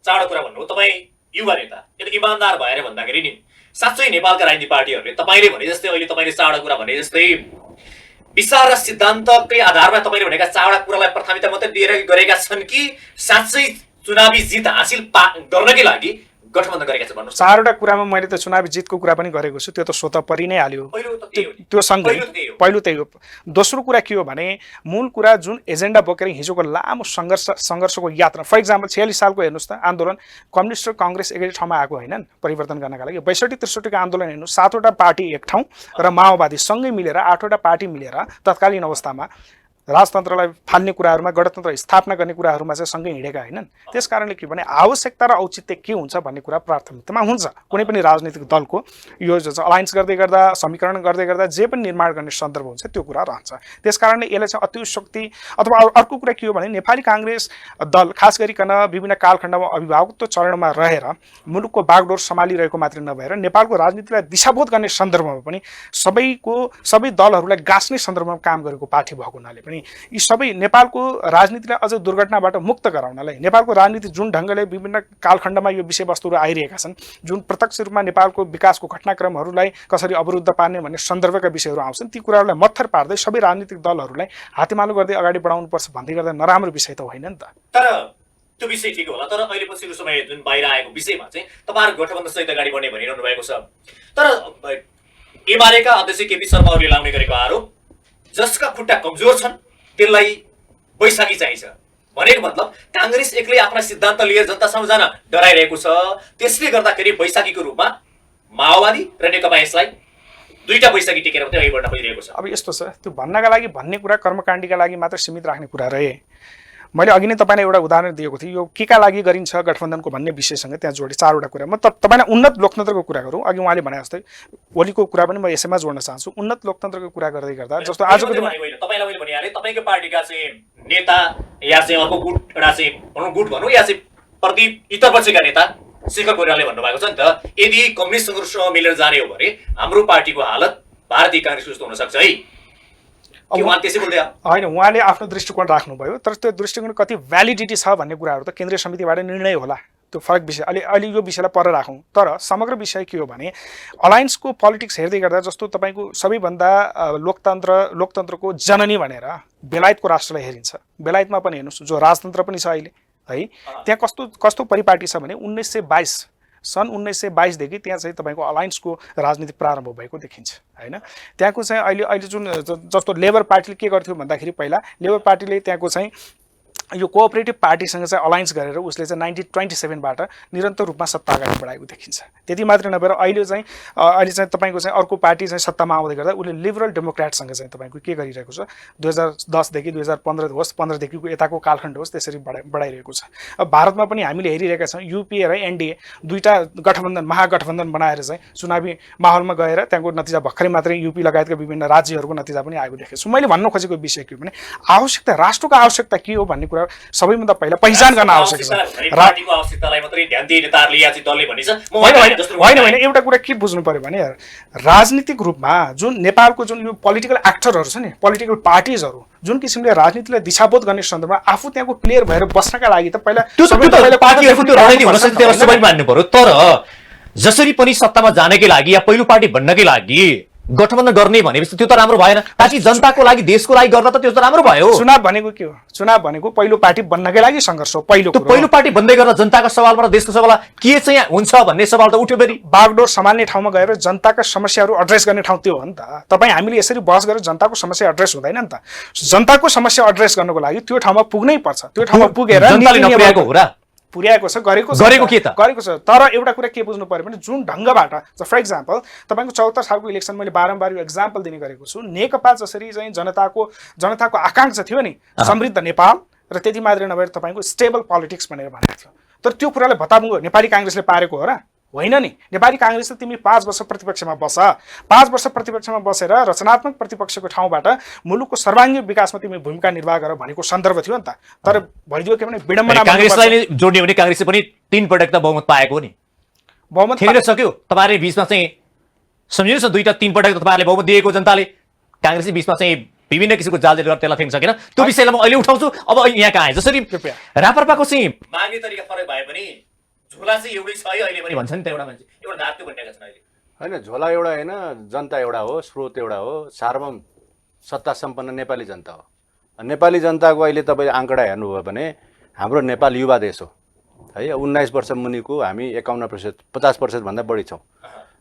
चाँडो कुरा भन्नु, तपाईँ युवा नेता यदि इमानदार भएर भन्दाखेरि नि साँच्चै नेपालका राजनीतिक पार्टीहरूले तपाईँले भने जस्तै अहिले तपाईँले चाँडो कुरा भने जस्तै विचार र सिद्धान्तकै आधारमा तपाईँले भनेका चाँडा कुरालाई प्राथमिकता मात्रै दिएर गरेका छन् कि साँच्चै चुनावी जित हासिल गर्नकै लागि गठबन्धन गरेका छन् भन्नु? 4वटा कुरामा मैले त चुनावी जितको कुरा पनि गरेको छु, त्यो त स्वतः परि नै हाल्यो। त्यो सँगै पहिलो त्यही हो। दोस्रो कुरा के हो भने मूल कुरा जुन एजेन्डा बोकेर हिजोको लामो सङ्घर्षको यात्रा, फर इक्जाम्पल 46 सालको हेर्नुहोस् त आन्दोलन, कम्युनिस्ट र कङ्ग्रेस एकै ठाउँमा आएको होइनन् परिवर्तन गर्नका लागि। 62-63 को आन्दोलन हेर्नु, 7वटा पार्टी एक ठाउँ र माओवादी सँगै मिलेर 8वटा पार्टी मिलेर तत्कालीन अवस्थामा राजतन्त्रलाई फाल्ने कुराहरूमा, गणतन्त्र स्थापना गर्ने कुराहरूमा चाहिँ सँगै हिँडेका होइनन्। त्यसकारणले के भने आवश्यकता र औचित्य के हुन्छ भन्ने कुरा प्राथमिकतामा हुन्छ। कुनै पनि राजनीतिक दलको यो जो अलायन्स गर्दै गर्दा, समीकरण गर्दै गर्दा जे पनि निर्माण गर्ने सन्दर्भ हुन्छ त्यो कुरा रहन्छ। त्यसकारणले यसलाई चाहिँ अतिशक्ति अथवा अर्को कुरा के हो भने नेपाली काङ्ग्रेस दल खास गरिकन विभिन्न कालखण्डमा अभिभावकत्व चरणमा रहेर मुलुकको बागडोर सम्हालिरहेको मात्रै नभएर नेपालको राजनीतिलाई दिशाबोध गर्ने सन्दर्भमा पनि सबै दलहरूलाई गाँच्ने सन्दर्भमा काम गरेको पार्टी भएको हुनाले पनि यी सबै नेपालको राजनीतिलाई अझ दुर्घटनाबाट मुक्त गराउनलाई, नेपालको राजनीति जुन ढङ्गले विभिन्न कालखण्डमा यो विषयवस्तुहरू आइरहेका छन्, जुन प्रत्यक्ष रूपमा नेपालको विकासको घटनाक्रमहरूलाई कसरी अवरुद्ध पार्ने भन्ने सन्दर्भका विषयहरू आउँछन्, ती कुराहरूलाई मत्थर पार्दै सबै राजनीतिक दलहरूलाई हातेमालो गर्दै अगाडि बढाउनुपर्छ भन्दै गर्दा नराम्रो विषय त होइन नि त। तर त्यो विषय ठिक होला, तर अहिले पछिल्लो समय जुन बाहिर आएको विषयमा चाहिँ तपाईँहरू गठबन्धनसहित अगाडि बढ्ने भनिरहनु भएको छ। तर एमालेका अध्यक्ष केपी शर्मा ओलीले लाउने गरेको आरोप, जसका खुट्टा कमजोर छन् त्यसलाई बैशाखी चाहिन्छ भनेको मतलब काङ्ग्रेस एक्लै आफ्ना सिद्धान्त लिएर जनतासम्म जान डराइरहेको छ। त्यसले गर्दाखेरि बैशाखीको रूपमा माओवादी र नेकपा यसलाई 2टा बैशाखी टेकेर मात्रै अघि बढ्न खोजिरहेको छ। अब यस्तो छ, त्यो भन्नका लागि भन्ने कुरा कर्मकाण्डीका लागि मात्र सीमित राख्ने कुरा रहे। मैले अघि नै तपाईँलाई एउटा उदाहरण दिएको थिएँ, यो के का लागि गरिन्छ गठबन्धनको भन्ने विषयसँग त्यहाँ जोडे 4वटा कुरा। म तपाईँलाई उन्नत लोकतन्त्रको कुरा गरौँ। अघि उहाँले भने जस्तै ओलीको कुरा पनि म यसैमा जोड्न चाहन्छु। उन्नत लोकतन्त्रको कुरा गर्दै गर्दा जस्तो आजको दिनमा तपाईँलाई मैले भने तपाईँको पार्टीका चाहिँ नेता या चाहिँ अर्को गुट एउटा चाहिँ गुट भनौँ या चाहिँ प्रति इतरपक्षका नेता शेखर कोइरालाले भन्नुभएको छ नि त, यदि कम्युनिस्टसँग मिलेर जाने हो भने हाम्रो पार्टीको हालत भारतीय काङ्ग्रेस जस्तो हुन सक्छ है। होइन, उहाँले आफ्नो दृष्टिकोण राख्नुभयो, तर त्यो दृष्टिकोण कति भ्यालिडिटी छ भन्ने कुराहरू त केन्द्रीय समितिबाट निर्णय होला। त्यो फरक विषय, अहिले यो विषयलाई पर राखौँ। तर समग्र विषय के हो भने अलायन्सको पोलिटिक्स हेर्दै गर्दा जस्तो तपाईँको सबैभन्दा लोकतन्त्रको जननी भनेर बेलायतको राष्ट्रलाई हेरिन्छ। बेलायतमा पनि हेर्नुहोस् जो राजतन्त्र पनि छ अहिले है, त्यहाँ कस्तो परिपाटी छ भने 1922 सन् 1922 देखि त्यहाँ चाहिँ तपाईँको अलायन्सको राजनीति प्रारम्भ भएको देखिन्छ होइन। त्यहाँको चाहिँ अहिले जुन जस्तो लेबर पार्टीले के गर्थ्यो भन्दाखेरि पहिला लेबर पार्टीले त्यहाँको चाहिँ यो कोअपरेटिभ पार्टीसँग चाहिँ अलायन्स गरेर उसले चाहिँ 1927बाट निरन्तर रूपमा सत्ता अगाडि बढाएको देखिन्छ। त्यति मात्रै नभएर अहिले चाहिँ तपाईँको चाहिँ अर्को पार्टी चाहिँ सत्तामा आउँदै गर्दा उसले लिबरल डेमोक्रेटसँग चाहिँ तपाईँको के गरिरहेको छ, 2010 देखि 2015 होस्, 15 देखिको यताको कालखण्ड होस्, त्यसरी बढाइरहेको छ। अब भारतमा पनि हामीले हेरिरहेका छौँ युपिए र एनडिए 2टा गठबन्धन महागठबन्धन बनाएर चाहिँ चुनावी माहौलमा गएर त्यहाँको नतिजा भर्खरै मात्रै युपी लगायतका विभिन्न राज्यहरूको नतिजा पनि आएको देखेको छु। मैले भन्न खोजेको विषय के हो भने आवश्यकता, राष्ट्रको आवश्यकता के हो भन्ने कुरा सबैभन्दा पहिला पहिचान गर्न आवश्यक छ। होइन, एउटा कुरा के बुझ्नु पर्यो भने राजनीतिक रूपमा जुन नेपालको जुन यो पोलिटिकल एक्टरहरू छ नि, पोलिटिकल पार्टिजहरू जुन किसिमले राजनीतिलाई दिशाबोध गर्ने सन्दर्भमा आफू त्यहाँको प्लेयर भएर बस्नका लागि त पहिला पार्टीहरूको त्यो रणनीति हुन सक्छ, त्यसलाई सबै मान्नु पर्यो। तर जसरी पनि सत्तामा जानकै लागि या पहिलो पार्टी बन्नकै लागि गठबन्धन गर्ने भनेपछि त्यो त राम्रो भएन। ताकि जनताको लागि देशको लागि गर्दा त त्यो त राम्रो भयो। चुनाव भनेको के हो? चुनाव भनेको पहिलो पार्टी बन्नकै लागि सङ्घर्ष हो। पहिलो पार्टी बन्दै गर्दा जनताको सवालबाट देशको सवाल के चाहिँ हुन्छ भन्ने सवाल त उठ्यो। फेरि बागडोर सम्हाल्ने ठाउँमा गएर जनताका समस्याहरू एड्रेस गर्ने ठाउँ त्यो हो नि त। तपाईँ हामीले यसरी बहस गरेर जनताको समस्या एड्रेस हुँदैन नि त। जनताको समस्या एड्रेस गर्नको लागि त्यो ठाउँमा पुग्नै पर्छ। त्यो ठाउँमा पुगेर पुर्याएको छ, गरेको के त गरेको छ। तर एउटा कुरा के बुझ्नु पर्यो भने जुन ढङ्गबाट, फर इक्जाम्पल तपाईँको 74 सालको इलेक्सन मैले बारम्बार यो एक्जाम्पल दिने गरेको छु। नेकपा जसरी चाहिँ जनताको आकाङ्क्षा थियो नि समृद्ध नेपाल र त्यति मात्रै नभएर तपाईँको स्टेबल पोलिटिक्स भनेर भनेको थियो, तर त्यो कुरालाई भत्ताभुङ्ग नेपाली काङ्ग्रेसले पारेको हो र होइन नि। नेपाली काङ्ग्रेसले तिमी 5 वर्ष प्रतिपक्षमा बस, 5 वर्ष प्रतिपक्षमा बसेर रचनात्मक प्रतिपक्षको ठाउँबाट मुलुकको सर्वाङ्गीण विकासमा तिमी भूमिका निर्वाह गर भनेको सन्दर्भ थियो नि त। तर भइदियो के भने विडम्बना। काङ्ग्रेसलाई नै जोड्ने भने काङ्ग्रेसले पनि 3 पटक त बहुमत पाएको हो नि, बहुमत खेलेर सक्यो। तपाईँहरूले बिचमा चाहिँ सम्झिनुहोस् न, 2-3 पटक त तपाईँहरूले बहुमत दिएको जनताले, काङ्ग्रेसले बिचमा चाहिँ विभिन्न किसिमको जालजेल गरेर त्यसलाई फेक्न सकेन। त्यो विषयलाई म अहिले उठाउँछु। अब यहाँ कहाँ आए जसरी राप्रपाको चाहिँ माग्ने तरिका फरक भए पनि झोला चाहिँ एउटै छ है अहिले पनि भन्छ नि त एउटा मान्छे, एउटा धात्यो भनिरहेका छन् अहिले। होइन, झोला एउटा होइन, जनता एउटा हो, स्रोत एउटा हो, सार्वभौम सत्ता सम्पन्न नेपाली जनता हो। नेपाली जनताको अहिले तपाईँले आँकडा हेर्नुभयो भने हाम्रो नेपाल युवा देश हो है। 19 वर्ष मुनिको हामी 51%, 50% भन्दा बढी छौँ।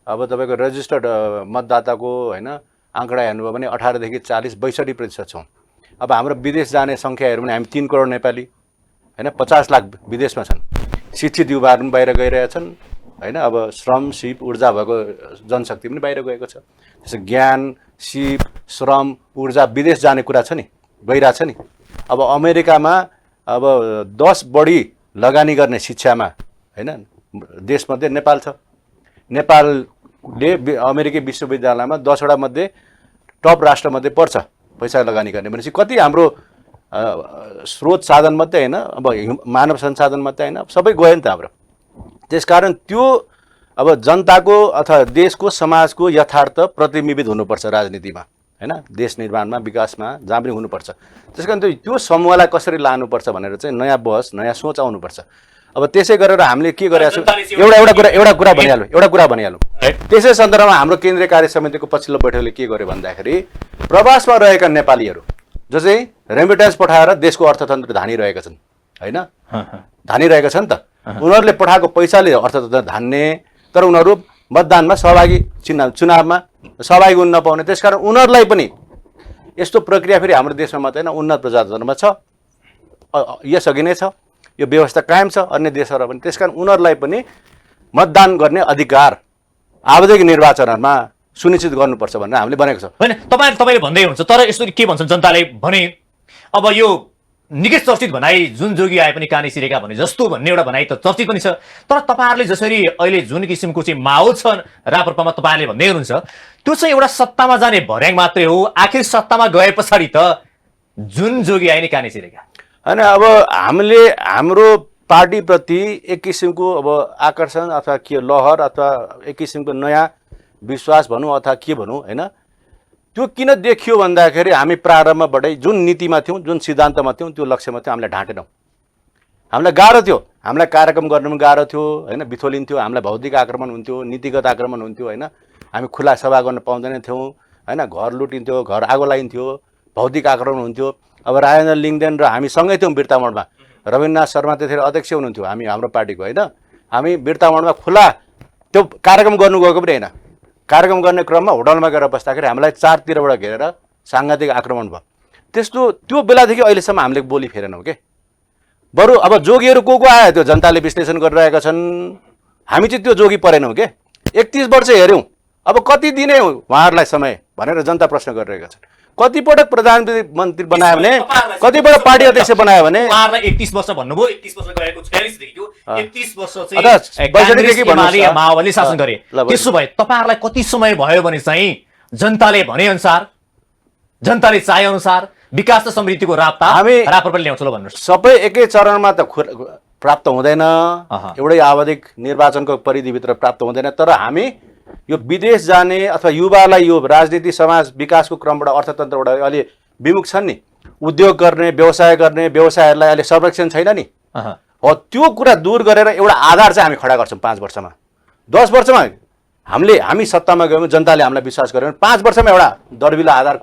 अब तपाईँको रेजिस्टर्ड मतदाताको होइन आँकडा हेर्नुभयो भने 18 देखि 40, 62% छौँ। अब हाम्रो विदेश जाने सङ्ख्या हेऱ्यो भने हामी 3 करोड नेपाली होइन, 50 लाख विदेशमा छन्। शिक्षित युवाहरू पनि बाहिर गइरहेछन् होइन। अब श्रम, सिप, ऊर्जा भएको जनशक्ति पनि बाहिर गएको छ। त्यसो ज्ञान, सिप, श्रम, ऊर्जा विदेश जाने कुरा छ नि, गइरहेछ नि। अब अमेरिकामा अब 10 बढी लगानी गर्ने शिक्षामा होइन देशमध्ये नेपाल छ। नेपालले अमेरिकी विश्वविद्यालयमा 10वटा मध्ये टप राष्ट्रमध्ये पर्छ पैसा लगानी गर्ने भनेपछि कति हाम्रो स्रोत साधन मात्रै होइन, अब मानव संसाधन मात्रै होइन, सबै गयो नि त हाम्रो। त्यसकारण त्यो अब जनताको अथवा देशको समाजको यथार्थ प्रतिबिम्बित हुनुपर्छ राजनीतिमा होइन, देश निर्माणमा, विकासमा जहाँ पनि हुनुपर्छ। त्यसकारण त्यो समूहलाई कसरी लानुपर्छ भनेर चाहिँ नयाँ बहस, नयाँ सोच आउनुपर्छ। अब त्यसै गरेर हामीले के गरेका छौँ, एउटा कुरा भनिहालौँ। त्यसै सन्दर्भमा हाम्रो केन्द्रीय कार्य समितिको पछिल्लो बैठकले के गर्यो भन्दाखेरि प्रवासमा रहेका नेपालीहरू जो चाहिँ रेमिटेन्स पठाएर देशको अर्थतन्त्र धानिरहेका छन् होइन, धानिरहेका छन् त, उनीहरूले पठाएको पैसाले अर्थतन्त्र धान्ने, तर उनीहरू मतदानमा सहभागी, चुनावमा सहभागी हुन नपाउने। त्यसकारण उनीहरूलाई पनि यस्तो प्रक्रिया फेरि हाम्रो देशमा मात्रै होइन, उन्नत प्रजातन्त्रमा छ, यसअघि नै छ, यो व्यवस्था कायम छ अन्य देशहरू पनि। त्यसकारण उनीहरूलाई पनि मतदान गर्ने अधिकार आवधिक निर्वाचनहरूमा सुनिश्चित गर्नुपर्छ भनेर हामीले भनेको छ। होइन, तपाईँले भन्दै हुनुहुन्छ, तर यस्तो के भन्छन् जनताले भने अब यो निकै चर्चित भनाइ जुन जोगी आए पनि कानै सिरेका भने जस्तो भन्ने एउटा भनाइ त चर्चित पनि छ। तर तपाईँहरूले जसरी अहिले जुन किसिमको चाहिँ माहौल छ राप्रपामा तपाईँहरूले भन्दै हुनुहुन्छ, त्यो चाहिँ एउटा सत्तामा जाने भर्याङ मात्रै हो। आखिर सत्तामा गए पछाडि त जुन जोगी आए नि कानै सिरेका होइन। अब हामीले हाम्रो पार्टीप्रति एक किसिमको अब आकर्षण अथवा के लहर अथवा एक किसिमको नयाँ विश्वास भनौँ अथवा के भनौँ होइन, त्यो किन देखियो भन्दाखेरि हामी प्रारम्भबाटै जुन नीतिमा थियौँ, जुन सिद्धान्तमा थियौँ, त्यो लक्ष्यमा थियौँ, हामीलाई ढाँटेनौँ। हामीलाई गाह्रो थियो, हामीलाई कार्यक्रम गर्नु पनि गाह्रो थियो होइन, बिथोलिन्थ्यो, हामीलाई भौतिक आक्रमण हुन्थ्यो, नीतिगत आक्रमण हुन्थ्यो होइन। हामी खुला सभा गर्न पाउँदैन थियौँ होइन, घर लुटिन्थ्यो, घर आगो लगाइन्थ्यो, भौतिक आक्रमण हुन्थ्यो। अब राजेन्द्र लिङ्गदेन र हामी सँगै थियौँ बिर्तामोडमा, रविन्द्रनाथ शर्मा त्यतिखेर अध्यक्ष हुनुहुन्थ्यो हाम्रो पार्टीको होइन। हामी बिर्तामोडमा खुला त्यो कार्यक्रम गर्नु गएको पनि होइन, कार्यक्रम गर्ने क्रममा होटलमा गएर बस्दाखेरि हामीलाई चारतिरबाट घेरेर साङ्घातिक आक्रमण भयो। त्यो बेलादेखि अहिलेसम्म हामीले बोली फेरेनौँ के। बरु अब जोगीहरू को आयो त्यो जनताले विश्लेषण गरिरहेका छन्, हामी चाहिँ त्यो जोगी परेनौँ के। 31 वर्ष हेऱ्यौँ, अब कति दिने उहाँहरूलाई समय भनेर जनता प्रश्न गरिरहेका छन्। कतिपटक प्रधानमन्त्री बनायो भने, कतिपटक पार्टी अध्यक्ष बनायो भने। 31 वर्ष भन्नुभयो, 31 वर्ष गएको 46 देखिको 31 वर्ष चाहिँ माओवादीले शासन गरे। त्यसो भए तपाईहरुलाई कति समय भयो भने चाहिँ जनताले भने अनुसार, जनताले चाहे अनुसार विकास र समृद्धिको राप्ता राप्रपाले ल्याउँछ ल भन्नुस्। सबै एकै चरणमा त प्राप्त हुँदैन, एउटै आवधिक निर्वाचनको परिधिभित्र प्राप्त हुँदैन। तर हामी यो विदेश जाने अथवा युवालाई यो राजनीति समाज विकासको क्रमबाट अर्थतन्त्रबाट अहिले विमुख छन् नि, उद्योग गर्ने, व्यवसाय गर्ने, व्यवसायहरूलाई अहिले संरक्षण छैन नि, हो त्यो कुरा दूर गरेर एउटा आधार चाहिँ हामी खडा गर्छौँ 5 वर्षमा। 10 वर्षमा हामी सत्तामा गयौँ, जनताले हामीलाई विश्वास गर्यो भने 5 वर्षमा एउटा दर्विला आधार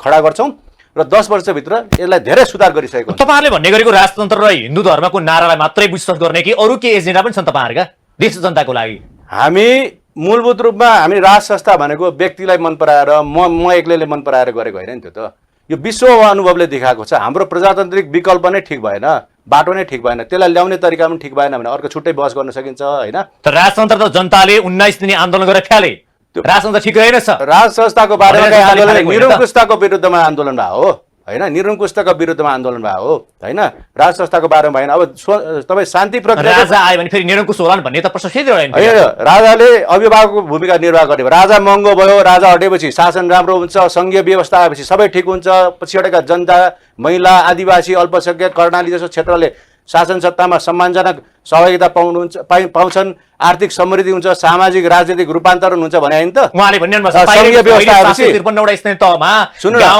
खडा गर्छौँ र 10 वर्षभित्र यसलाई धेरै सुधार गरिसकेको। तपाईँहरूले भन्ने गरेको राजतन्त्र र हिन्दू धर्मको नारालाई मात्रै विश्वास गर्ने कि अरू के एजेन्डा पनि छन् तपाईँहरूका देश जनताको लागि? हामी मूलभूत रूपमा हामी राज संस्था भनेको व्यक्तिलाई मन पराएर म एक्लैले मन पराएर गरेको होइन नि। त्यो त यो विश्व अनुभवले देखाएको छ। हाम्रो प्रजातान्त्रिक विकल्प नै ठिक भएन, बाटो नै ठिक भएन, त्यसलाई ल्याउने तरिका पनि ठिक भएन भने अर्को छुट्टै बहस गर्न सकिन्छ होइन। तर राजतन्त्र त जनताले 19 दिने आन्दोलन गरेर फ्याले, राजतन्त्र ठिक रहेनछ। राज संस्थाको बारेमा आन्दोलन निरङ्कुशताको विरुद्धमा आन्दोलन भयो होइन, निरङ्कुशताको विरुद्धमा आन्दोलन भयो हो, होइन, राज संस्थाको बारेमा भएन। अब तपाईँ शान्ति प्रक्रिया राजा आयो भने फेरि निरङ्कुश होला भन्ने त प्रश्न फेरि होइन, राजाले अभिभावकको भूमिका निर्वाह गर्ने भयो। राजा महँगो भयो, राजा हटेपछि शासन राम्रो हुन्छ, सङ्घीय व्यवस्था आएपछि सबै ठिक हुन्छ, पछिबाटका जनता, महिला, आदिवासी, अल्पसङ्ख्यक, कर्णाली जस्तो क्षेत्रले शासन सत्तामा सम्मानजनक सहभागिता पाउँछन्, आर्थिक समृद्धि हुन्छ, सामाजिक राजनीतिक रूपान्तरण हुन्छ भने होइन त? उहाँले भन्नु सङ्घीय व्यवस्था आएपछि 53वटा स्थानीय तहमा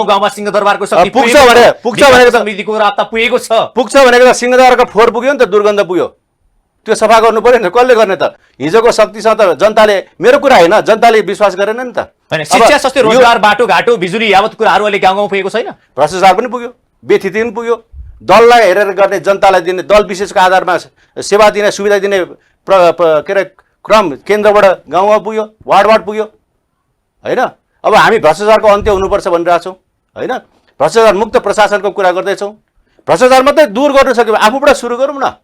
गाउँमा सिंहदरबारको शक्ति पुग्छ भनेको समृद्धिको रास्ता पुगेको छ। पुग्छ भनेको त सिंहदरबारको फोहोर पुग्यो नि त, दुर्गन्ध पुग्यो, त्यो सफा गर्नु पर्यो नि त। कसले गर्ने त? हिजोको शक्तिसँग त जनताले, मेरो कुरा होइन, जनताले विश्वास गरेन नि त। होइन, शिक्षा, स्वास्थ्य, रोजगार, बाटोघाटो, बिजुली यावत कुराहरू अहिले गाउँ गाउँ पुगेको छैन। भ्रष्टाचार पनि पुग्यो, बेथिति पनि पुग्यो, दललाई हेरेर गर्ने, जनतालाई दिने, दल विशेषको आधारमा सेवा दिने, सुविधा दिने के अरे क्रम केन्द्रबाट गाउँमा पुग्यो, वार्डबाट पुग्यो, होइन। अब हामी भ्रष्टाचारको अन्त्य हुनुपर्छ भनिरहेछौँ, होइन, भ्रष्टाचार मुक्त प्रशासनको कुरा गर्दैछौँ। भ्रष्टाचार मात्रै दूर गर्न सक्यो भने आफूबाट सुरु गरौँ न।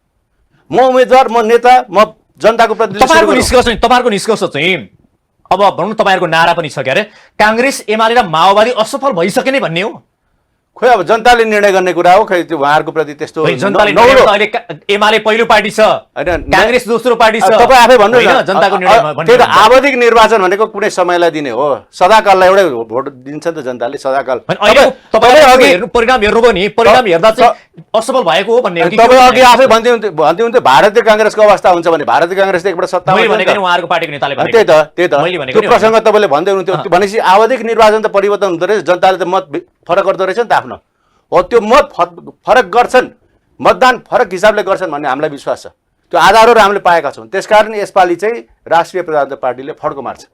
म उम्मेदवार, म नेता, म जनताको प्रतिनिधि। तपाईँहरूको निष्कर्ष चाहिँ अब भनौँ न, तपाईँहरूको नारा पनि छ के अरे काङ्ग्रेस, एमाले र माओवादी असफल भइसके नै भन्ने हो। खोइ अब जनताले निर्णय गर्ने कुरा हो, खै त्यो उहाँहरूको प्रति त्यस्तो जनताले अहिले एमाले पहिलो पार्टी छ, होइन, काङ्ग्रेस दोस्रो पार्टी छ। तपाईँ आफै भन्नु होइन, जनताको निर्णय त्यही त। आवधिक निर्वाचन भनेको कुनै समयलाई दिने हो, सदाकाललाई एउटै भोट दिन्छ नि त जनताले, सदाकाल। परिणाम हेर्नुभयो नि, परिणाम हेर्दा चाहिँ असफल भएको हो भन्ने हो कि? तपाईँ अघि आफै भन्दै हुन्थ्यो भारतीय काङ्ग्रेसको अवस्था हुन्छ भने भारतीय काङ्ग्रेस त एकपल्ट सत्तामा उहाँहरूको पार्टीको नेताले त्यही त त्यो प्रसङ्ग तपाईँले भन्दै हुनुहुन्थ्यो। भनेपछि आवधिक निर्वाचन त परिवर्तन हुँदो रहेछ, जनताले त मत फरक गर्दो रहेछ नि त आफ्नो। हो, त्यो मत फरक गर्छन्, मतदान फरक हिसाबले गर्छन् भन्ने हामीलाई विश्वास छ। त्यो आधारहरू हामीले पाएका छौँ। त्यसकारण यसपालि चाहिँ राष्ट्रिय प्रजातन्त्र पार्टीले फड्को मार्छ,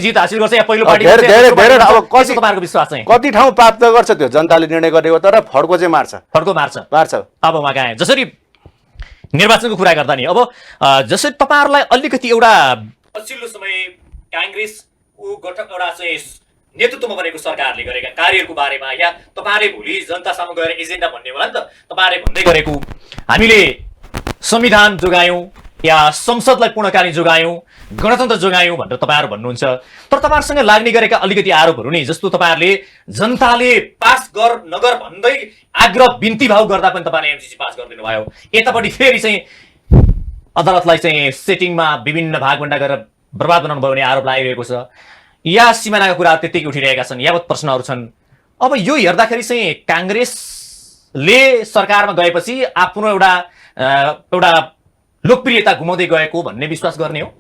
जित हासिल गर्छ। पहिलो पार्टी कति ठाउँ प्राप्त गर्छ त्यो जनताले निर्णय गर्ने हो, तर फड्को चाहिँ मार्छ। अब उहाँ कहाँ जसरी निर्वाचनको कुरा गर्दा नि, अब जसरी तपाईँहरूलाई अलिकति एउटा पछिल्लो समय काङ्ग्रेसको एउटा चाहिँ नेतृत्वमा बनेको सरकारले गरेका कार्यहरूको बारेमा या तपाईँहरूले भोलि जनतासम्म गएर एजेन्डा भन्ने होला नि त, तपाईँहरूले भन्दै गरेको हामीले संविधान जोगायौँ या संसदलाई पूर्णकालीन जोगायौँ, गणतन्त्र जोगायौँ भनेर तपाईँहरू भन्नुहुन्छ। तर तपाईँहरूसँग लाग्ने गरेका अलिकति आरोपहरू नि, जस्तो तपाईँहरूले जनताले पास गर नगर भन्दै आग्रह बिन्ती भाव गर्दा पनि तपाईँले एमसिसी पास गरिदिनु भयो। यतापट्टि फेरि चाहिँ अदालतलाई चाहिँ सेटिङमा विभिन्न भागभन्डा गरेर बर्बाद बनाउनु भयो भन्ने आरोप लागिरहेको छ। या सिमानाका कुरा त्यत्तिकै उठिरहेका छन्, यावत प्रश्नहरू छन्। अब यो हेर्दाखेरि चाहिँ काङ्ग्रेसले सरकारमा गएपछि आफ्नो एउटा लोकप्रियता गुमाउँदै गएको भन्ने विश्वास गर्ने हो।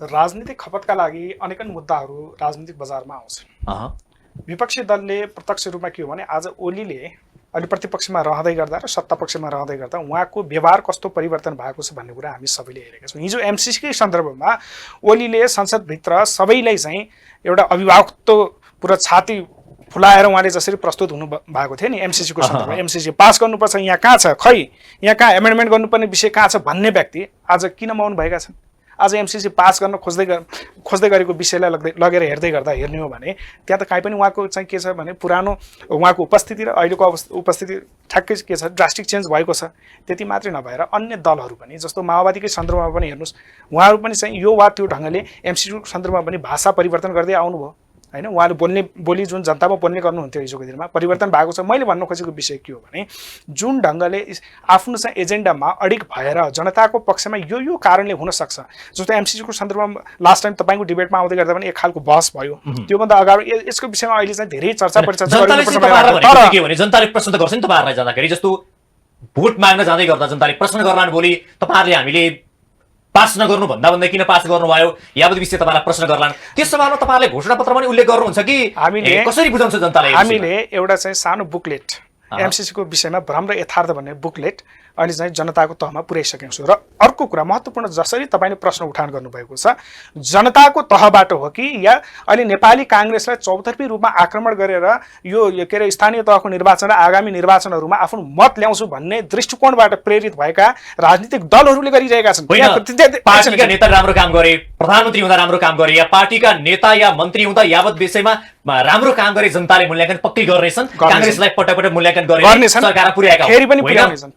राजनीतिक खपतका लागि अनेकन मुद्दाहरू राजनीतिक बजारमा आउँछन्। विपक्षी दलले प्रत्यक्ष रूपमा के हो भने आज ओलीले अहिले प्रतिपक्षमा रहँदै गर्दा र सत्तापक्षमा रहँदै गर्दा उहाँको व्यवहार कस्तो परिवर्तन भएको छ भन्ने कुरा हामी सबैले हेरेका छौँ। हिजो एमसिसीकै सन्दर्भमा ओलीले संसदभित्र सबैलाई चाहिँ एउटा अभिभावकत्व पुरा छाती फुलाएर उहाँले जसरी प्रस्तुत हुनु भएको थियो नि एमसिसीको सन्दर्भमा, एमसिसी पास गर्नुपर्छ, यहाँ कहाँ छ, खै यहाँ कहाँ एमेन्डमेन्ट गर्नुपर्ने विषय कहाँ छ भन्ने व्यक्ति आज किन मौन भएका छन्? आज एमसिसी पास गर्न खोज्दै गरेको विषयलाई लगेर हेर्दै गर्दा हेर्ने हो भने त्यहाँ त काहीँ पनि उहाँको चाहिँ के छ भने पुरानो उहाँको उपस्थिति र अहिलेको उपस्थिति ठ्याक्कै के छ, ड्रास्टिक चेन्ज भएको छ। त्यति मात्रै नभएर अन्य दलहरू पनि जस्तो माओवादीकै सन्दर्भमा पनि हेर्नुहोस्, उहाँहरू पनि चाहिँ यो वा त्यो ढङ्गले एमसिसीको सन्दर्भमा पनि भाषा परिवर्तन गर्दै आउनुभयो, होइन। उहाँले बोली जुन जनतामा बोल्ने गर्नुहुन्थ्यो हिजोको दिनमा परिवर्तन भएको छ। मैले भन्न खोजेको विषय के हो भने जुन ढङ्गले आफ्नो चाहिँ एजेन्डामा अडिग भएर जनताको पक्षमा यो कारणले हुनसक्छ, जस्तो एमसिसीको सन्दर्भमा लास्ट टाइम तपाईँको डिबेटमा आउँदै गर्दा पनि एक खालको बहस भयो, त्योभन्दा अगाडि यसको विषयमा अहिले चाहिँ धेरै चर्चा परिचर्चा जनताले प्रश्न त गर्छ नि तपाईँहरूलाई जाँदाखेरि, जस्तो भोट माग्न जाँदै गर्दा जनताले प्रश्न गर्लान् भोलि तपाईँहरूले हामीले पास नगर्नु भन्दा किन पास गर्नुभयो यावत विषय तपाईँलाई प्रश्न गर्लान्। त्यस सभामा तपाईँहरूले घोषणापत्र पनि उल्लेख गर्नुहुन्छ कि हामीले कसरी बुझाउँछ जनताले? हामीले एउटा चाहिँ सानो बुकलेट एमसिसीको विषयमा भ्रम र यथार्थ भन्ने बुकलेट अहिले चाहिँ जनताको तहमा पुर्याइसकेको छु। र अर्को कुरा महत्त्वपूर्ण, जसरी तपाईँले प्रश्न उठान गर्नुभएको छ जनताको तहबाट हो कि या अहिले नेपाली काङ्ग्रेसलाई चौतर्फी रूपमा आक्रमण गरेर यो के अरे स्थानीय तहको निर्वाचन र आगामी निर्वाचनहरूमा आफ्नो मत ल्याउँछु भन्ने दृष्टिकोणबाट प्रेरित भएका राजनीतिक दलहरूले गरिरहेका छन्। पार्टीका नेता राम्रो काम गरे, प्रधानमन्त्री हुँदा राम्रो काम गरे या पार्टीका नेता या मन्त्री हुँदा यावत विषयमा राम्रो काम गरे जनताले मूल्याङ्कन पक्कै गर्नेछन्, काङ्ग्रेसलाई पटक मूल्याङ्कन गरेर सरकार पुर्याएका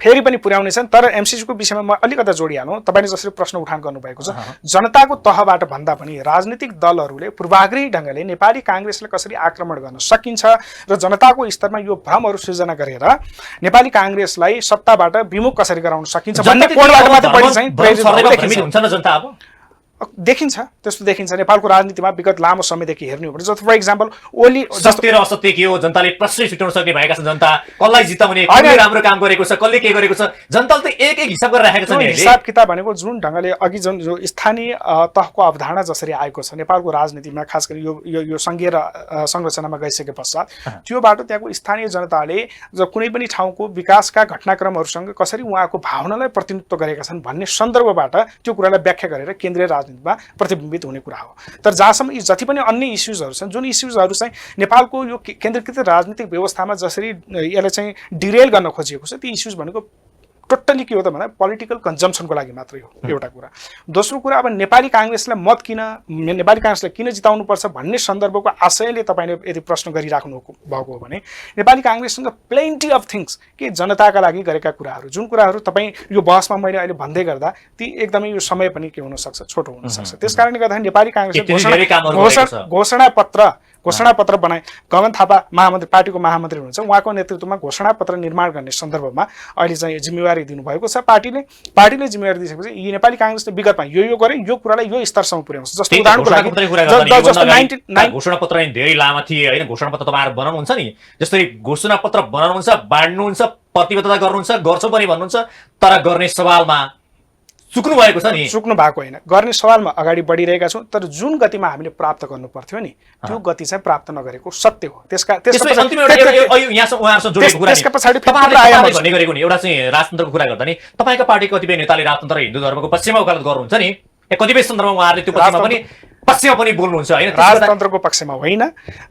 फेरि पनि पुर्याउने छन्। तर एमसीसीको विषयमा म अलिकता जोडिहालौँ। तपाईँले जसरी प्रश्न उठान गर्नुभएको छ, जनताको तहबाट भन्दा पनि राजनीतिक दलहरूले पूर्वाग्रही ढङ्गले नेपाली काङ्ग्रेसलाई कसरी आक्रमण गर्न सकिन्छ र जनताको स्तरमा यो भ्रमहरू सृजना गरेर नेपाली काङ्ग्रेसलाई सत्ताबाट विमुख कसरी गराउन सकिन्छ भन्ने कोणबाट मात्रै बढी चाहिँ प्रेरित देखिन्छ। त्यस्तो देखिन्छ नेपालको राजनीतिमा विगत लामो समयदेखि हेर्नु हो भने। जस्तो फर इक्जाम्पल ओली सत्य र असत्य के हो जनताले प्रश्न छुट्याउन सक्ने भएका छन्। जनता कसलाई जिताउने, कसले राम्रो काम गरेको छ, कसले के गरेको छ, जनताले त एक हिसाब गरेर राखेको छ नि। हिसाब किताब भनेको जुन ढङ्गले अघि जुन जो स्थानीय तहको अवधारणा जसरी आएको छ नेपालको राजनीतिमा, खास गरी यो सङ्घीय संरचनामा गइसके पश्चात त्यो बाटो त्यहाँको स्थानीय जनताले कुनै पनि ठाउँको विकासका घटनाक्रमहरूसँग कसरी उहाँको भावनालाई प्रतिनिधित्व गरेका छन् भन्ने सन्दर्भबाट त्यो कुरालाई व्याख्या गरेर केन्द्रीय राजनीतिमा प्रतिबिम्बित हुने कुरा हो। तर जहाँसम्म यी जति पनि अन्य इस्युजहरू छन्, जुन इस्युजहरू चाहिँ नेपालको यो केन्द्रीकृत राजनीतिक व्यवस्थामा जसरी यसलाई चाहिँ डिरेल गर्न खोजिएको छ, ती इस्युज भनेको टोटली के हो त भन्दा पोलिटिकल कन्जम्सनको लागि मात्रै हो, एउटा कुरा। दोस्रो कुरा, अब नेपाली काङ्ग्रेसलाई नेपाली काङ्ग्रेसलाई किन जिताउनुपर्छ भन्ने सन्दर्भको आशयले तपाईँले यदि प्रश्न गरिराख्नु भएको हो भने नेपाली काङ्ग्रेससँग प्लेन्टी अफ थिङ्स के जनताका लागि गरेका कुराहरू, जुन कुराहरू तपाईँ यो बहसमा मैले अहिले भन्दै गर्दा ती एकदमै यो समय पनि के हुनसक्छ, छोटो हुनसक्छ। त्यस कारणले गर्दा नेपाली काङ्ग्रेसले घोषणापत्र बनाए। गगन थापा महामन्त्री, पार्टीको महामन्त्री हुनुहुन्छ, उहाँको नेतृत्वमा घोषणापत्र निर्माण गर्ने सन्दर्भमा अहिले चाहिँ जिम्मेवारी दिनुभएको छ पार्टीले जिम्मेवारी दिइसकेपछि यी नेपाली काङ्ग्रेसले विगतमा यो गरे, यो कुरालाई यो स्तरसम्म पुर्याउँछ। जस्तो उदाहरणको लागि घोषणापत्र धेरै लामो थिए होइन, घोषणापत्र तपाईँहरू बनाउनुहुन्छ नि, जस्तै घोषणापत्र बनाउनुहुन्छ, बाँड्नुहुन्छ, प्रतिबद्धता गर्नुहुन्छ, गर्छौँ पनि भन्नुहुन्छ, तर गर्ने सवालमा चुक्नु भएको छ नि। चुक्नु भएको होइन, गर्ने सवालमा अगाडि बढिरहेका छौँ, तर जुन गतिमा हामीले प्राप्त गर्नु पर्थ्यो नि त्यो गति चाहिँ प्राप्त नगरेको सत्य हो। त्यसका एउटा चाहिँ राजतन्त्रको कुरा गर्दा नि तपाईँको पार्टी कतिपय नेताले राजतन्त्र र हिन्दू धर्मको पक्षमा वकालत गर्नुहुन्छ नि, कतिपय सन्दर्भमा उहाँहरूले त्यो पक्षमा पनि बोल्नुहुन्छ होइन। राजतन्त्रको पक्षमा होइन,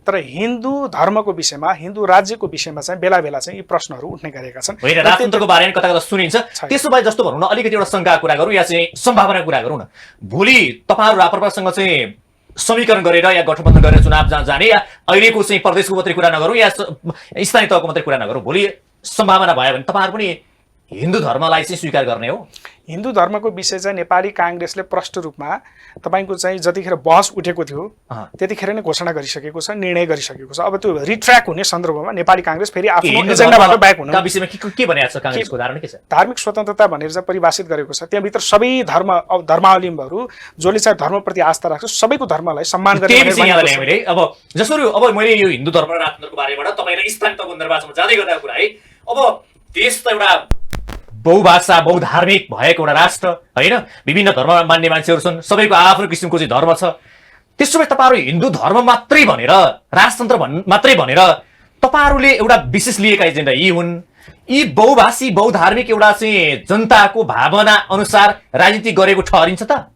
तर हिन्दू धर्मको विषयमा, हिन्दू राज्यको विषयमा चाहिँ बेला बेला चाहिँ यी प्रश्नहरू उठ्ने गरेका छन्। होइन, राजतन्त्रको बारेमा कता कता सुनिन्छ। त्यसो भए जस्तो भनौँ न, अलिकति एउटा शङ्काको कुरा गरौँ या चाहिँ सम्भावना कुरा गरौँ न। भोलि तपाईँहरू राप्रपासँग चाहिँ समीकरण गरेर या गठबन्धन गरेर चुनाव जाने, या अहिलेको चाहिँ प्रदेशको मात्रै कुरा नगरौँ या स्थानीय तहको मात्रै कुरा नगरौँ, भोलि सम्भावना भयो भने तपाईँहरू पनि हिन्दू धर्मलाई चाहिँ स्वीकार गर्ने हो? हिन्दू धर्मको विषय चाहिँ नेपाली काङ्ग्रेसले प्रष्ट रूपमा तपाईँको चाहिँ जतिखेर बहस उठेको थियो त्यतिखेर नै घोषणा गरिसकेको छ, निर्णय गरिसकेको छ। अब त्यो रिट्र्याक हुने सन्दर्भमा नेपाली काङ्ग्रेस फेरि आफ्नो एजेन्डाबाट ब्याक हुन विषयमा के भनेको छ काङ्ग्रेसको उदाहरण के छ? धार्मिक स्वतन्त्रता भनेर चाहिँ परिभाषित गरेको छ। त्यहाँभित्र सबै धर्मावलम्बीहरू जसले चाहिँ धर्मप्रति आस्था राख्छ सबैको धर्मलाई सम्मान गर्ने। अब जसरी अब मैले यो हिन्दू धर्म र राजतन्त्रको बारेबाट तपाईँलाई स्थानीय तहको निर्वाचनमा जाँदै गर्दा कुरा है, अब देश त एउटा बहुभाषा बहुधार्मिक भएको एउटा राष्ट्र होइन, विभिन्न धर्म मान्ने मान्छेहरू छन्, सबैको आफ्नो किसिमको चाहिँ धर्म छ। त्यसो भए तपाईँहरू हिन्दू धर्म मात्रै भनेर, राजतन्त्र मात्रै भनेर तपाईँहरूले एउटा विशेष लिएका एजेन्डा यी हुन्, यी बहुभाषी बहुधार्मिक एउटा चाहिँ जनताको भावना अनुसार राजनीति गरेको ठहरिन्छ त?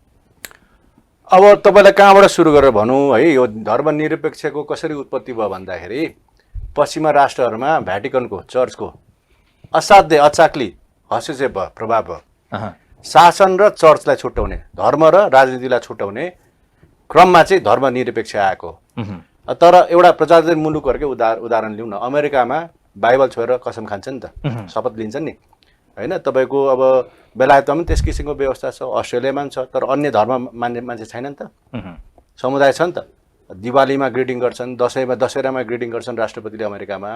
अब तपाईँलाई कहाँबाट सुरु गरेर भनौँ है, यो धर्मनिरपेक्षको कसरी उत्पत्ति भयो भन्दाखेरि पश्चिमा राष्ट्रहरूमा भ्याटिकनको चर्चको असाध्य अचाक्ली हस्तक्षेप भयो, प्रभाव भयो। शासन र चर्चलाई छुट्याउने, धर्म र राजनीतिलाई छुट्याउने क्रममा चाहिँ धर्मनिरपेक्ष आएको। तर एउटा प्रजातन्त्रिक मुलुकहरूकै उदाहरण लिउँ न, अमेरिकामा बाइबल छोडेर कसम खान्छ नि त, शपथ लिन्छन् नि होइन। तपाईँको अब बेलायतमा पनि त्यस किसिमको व्यवस्था छ, अस्ट्रेलियामा पनि छ, तर अन्य धर्म मान्ने मान्छे छैन नि त, समुदाय छ नि त। दिवालीमा ग्रिटिङ गर्छन्, दशहरामा ग्रिटिङ गर्छन् राष्ट्रपतिले अमेरिकामा,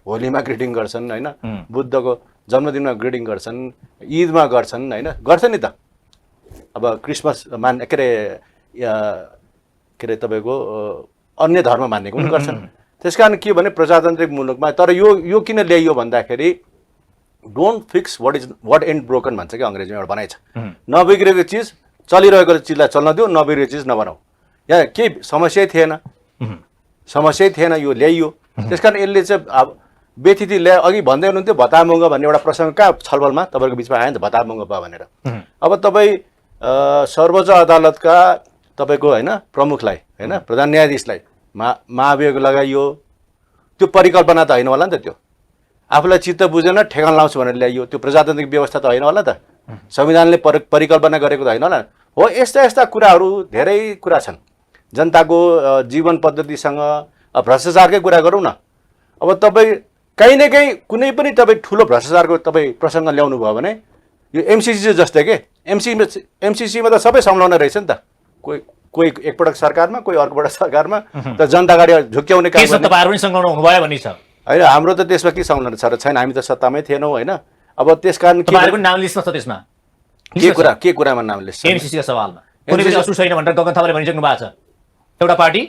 होलीमा ग्रिटिङ गर्छन् होइन, बुद्धको जन्मदिनमा ग्रिटिङ गर्छन्, ईदमा गर्छन् होइन, गर्छ नि त। अब क्रिसमस के अरे तपाईँको अन्य धर्म मान्नेको पनि गर्छन्। त्यस कारण के भने प्रजातान्त्रिक मुलुकमा, तर यो किन ल्याइयो भन्दाखेरि don't fix what ain't broken भन्छ कि अङ्ग्रेजीमा एउटा भनाइ छ, नबिग्रेको चिज चलिरहेको चिजलाई चल्न दियो, नबिग्रेको चिज नबनाऊ। यहाँ केही समस्यै थिएन, यो ल्याइयो। त्यस कारण यसले चाहिँ अब व्यतिथि ल्याए। अघि भन्दै हुनुहुन्थ्यो भत्तामुङ्ग भन्ने एउटा प्रसङ्ग कहाँ छलफलमा तपाईँको बिचमा आयो नि त, भत्तामुङ्ग भयो भनेर। अब तपाईँ सर्वोच्च अदालतका तपाईँको होइन प्रमुखलाई होइन, प्रधान न्यायाधीशलाई महाभियोग लगाइयो, त्यो परिकल्पना त होइन होला नि त, त्यो आफूलाई चित्त बुझेन ठेगान लाउँछु भनेर ल्याइयो, त्यो प्रजातान्त्रिक व्यवस्था त होइन होला त, संविधानले परिकल्पना गरेको त होइन होला हो। यस्ता कुराहरू धेरै कुरा छन्। जनताको जीवन पद्धतिसँग भ्रष्टाचारकै कुरा गरौँ न। अब तपाईँ कहीँ न कहीँ कुनै पनि तपाईँ ठुलो भ्रष्टाचारको तपाईँ प्रसङ्ग ल्याउनु भयो भने यो एमसिसी जस्तै के एमसिसीमा त सबै संलग्न रहेछ नि त कोही एकपटक सरकारमा कोही अर्कोपटक सरकारमा त जनता अगाडि झुक्क्याउने काम गर्ने तपाईँहरू पनि संलग्न हुनुभयो भन्ने छ होइन हाम्रो त त्यसमा के संलग्न छ र छैन हामी त सत्तामै थिएनौँ होइन अब त्यस कारण तपाईँहरूको नाम लिस्टमा छ त्यसमा के कुरामा नाम लिस्ट एमसिसीका सवालमा कुनै पनि असुर छैन भनेर गगन थापाले भनिसक्नु भएको छ एउटा पार्टी